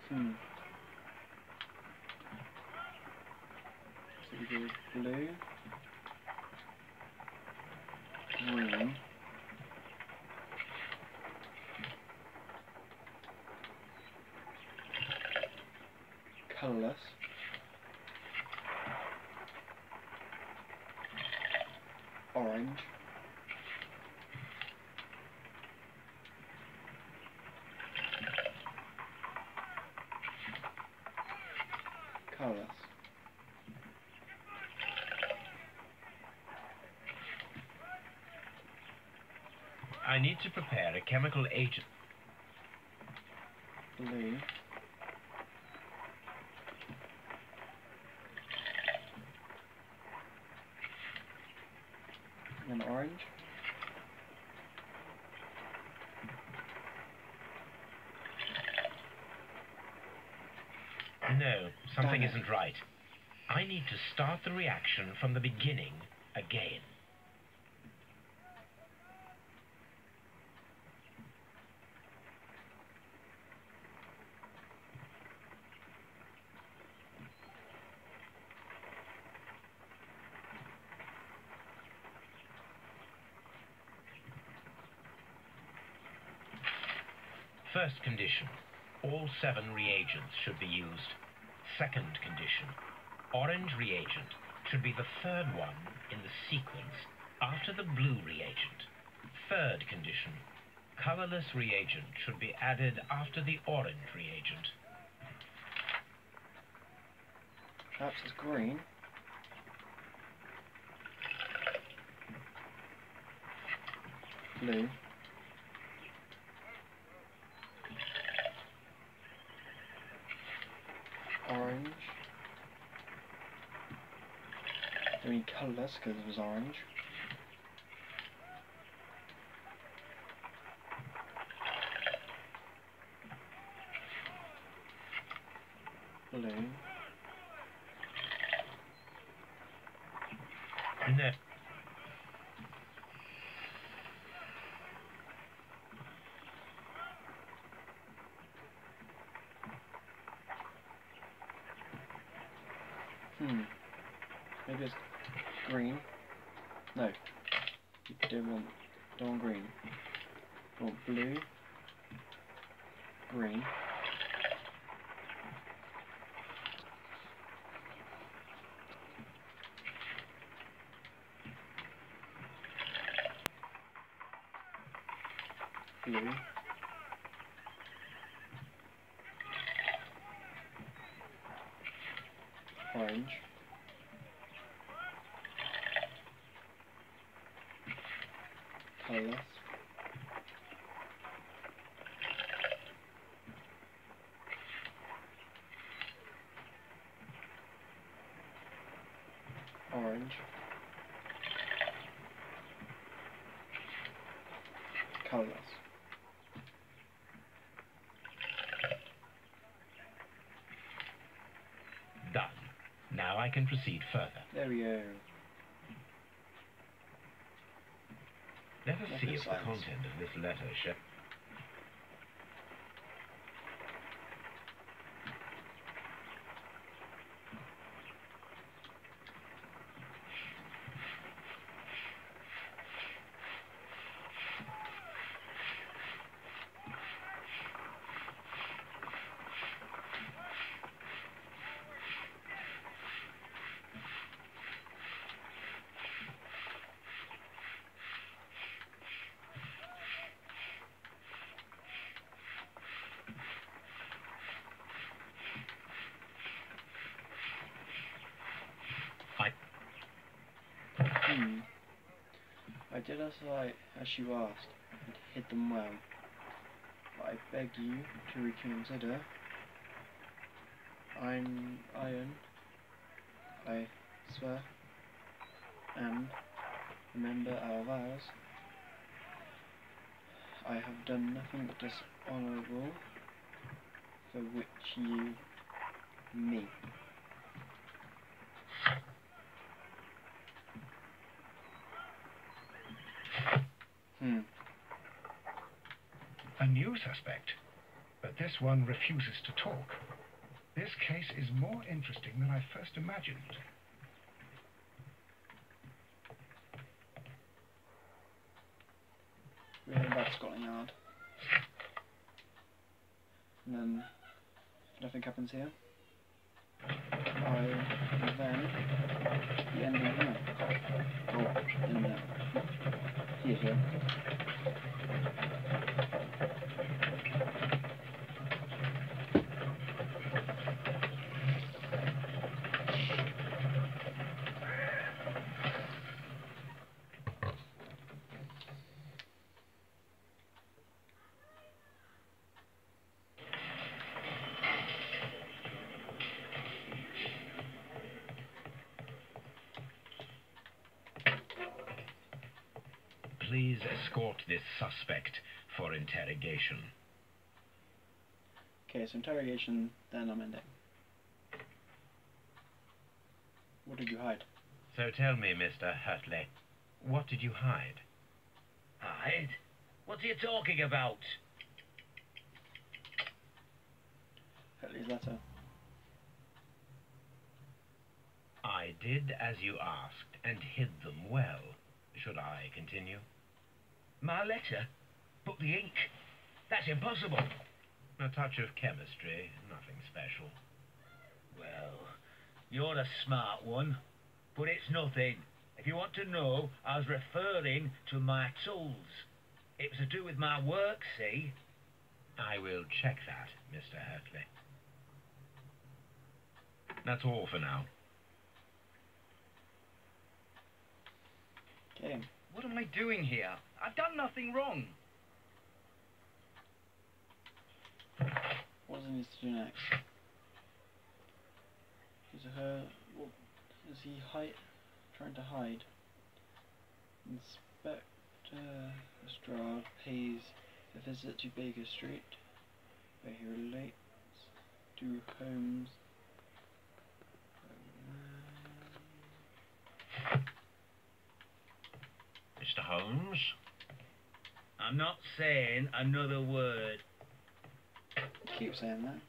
So we go blue, green, colourless, orange, colourless. I need to prepare a chemical agent. Blue. And orange. No, something isn't right. I need to start the reaction from the beginning again. First condition. All 7 reagents should be used. Second condition. Orange reagent should be the third one in the sequence after the blue reagent. Third condition. Colorless reagent should be added after the orange reagent. Perhaps it's green. Blue. Orange. I mean colourless because it was orange. Blue. No. Maybe it's green. No. You don't want green. You want blue, green, blue, orange, colourless, orange, colourless. Done. Now I can proceed further. There we go. Let us see if the content of this letter shows. I did as you asked, and hid them well. But I beg you to reconsider. Iron, I swear, and remember our vows. I have done nothing dishonourable for which you, me. A new suspect, but this one refuses to talk. This case is more interesting than I first imagined. We're heading back to Scotland Yard. And then, if nothing happens here, then the ending here. Oh, in there. Here. Please escort this suspect for interrogation. Okay, so interrogation, then I'm ending. What did you hide? So tell me, Mr. Hurtley, what did you hide? Hide? What are you talking about? Hurtley's letter. I did as you asked and hid them well. Should I continue? My letter? But the ink? That's impossible. A touch of chemistry, nothing special. Well, you're a smart one, but it's nothing. If you want to know, I was referring to my tools. It was to do with my work, see? I will check that, Mr. Hurtley. That's all for now. Okay. What am I doing here? I've done nothing wrong. What does he need to do next? What is he trying to hide? Inspector Lestrade pays a visit to Baker Street, where he relates to Holmes. Mr. Holmes? I'm not saying another word. Keep saying that.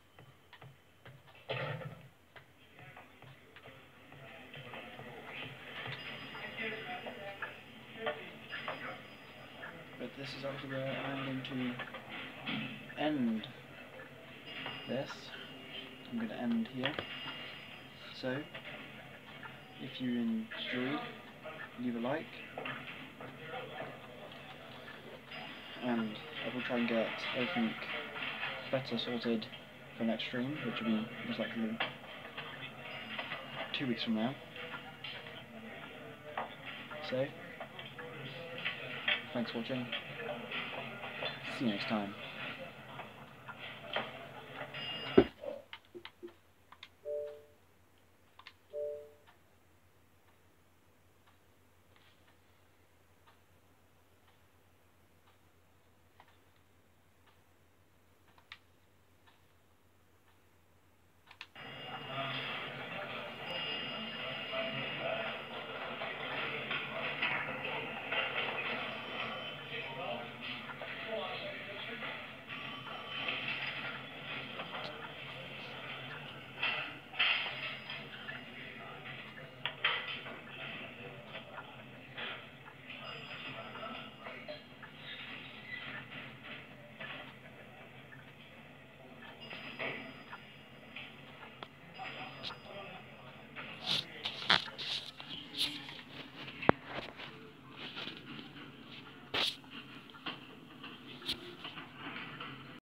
But this is obviously where I'm going to end this. I'm going to end here. So, if you enjoyed, leave a like. And I will try and get everything better sorted for next stream, which will be most likely 2 weeks from now. So, thanks for watching. See you next time.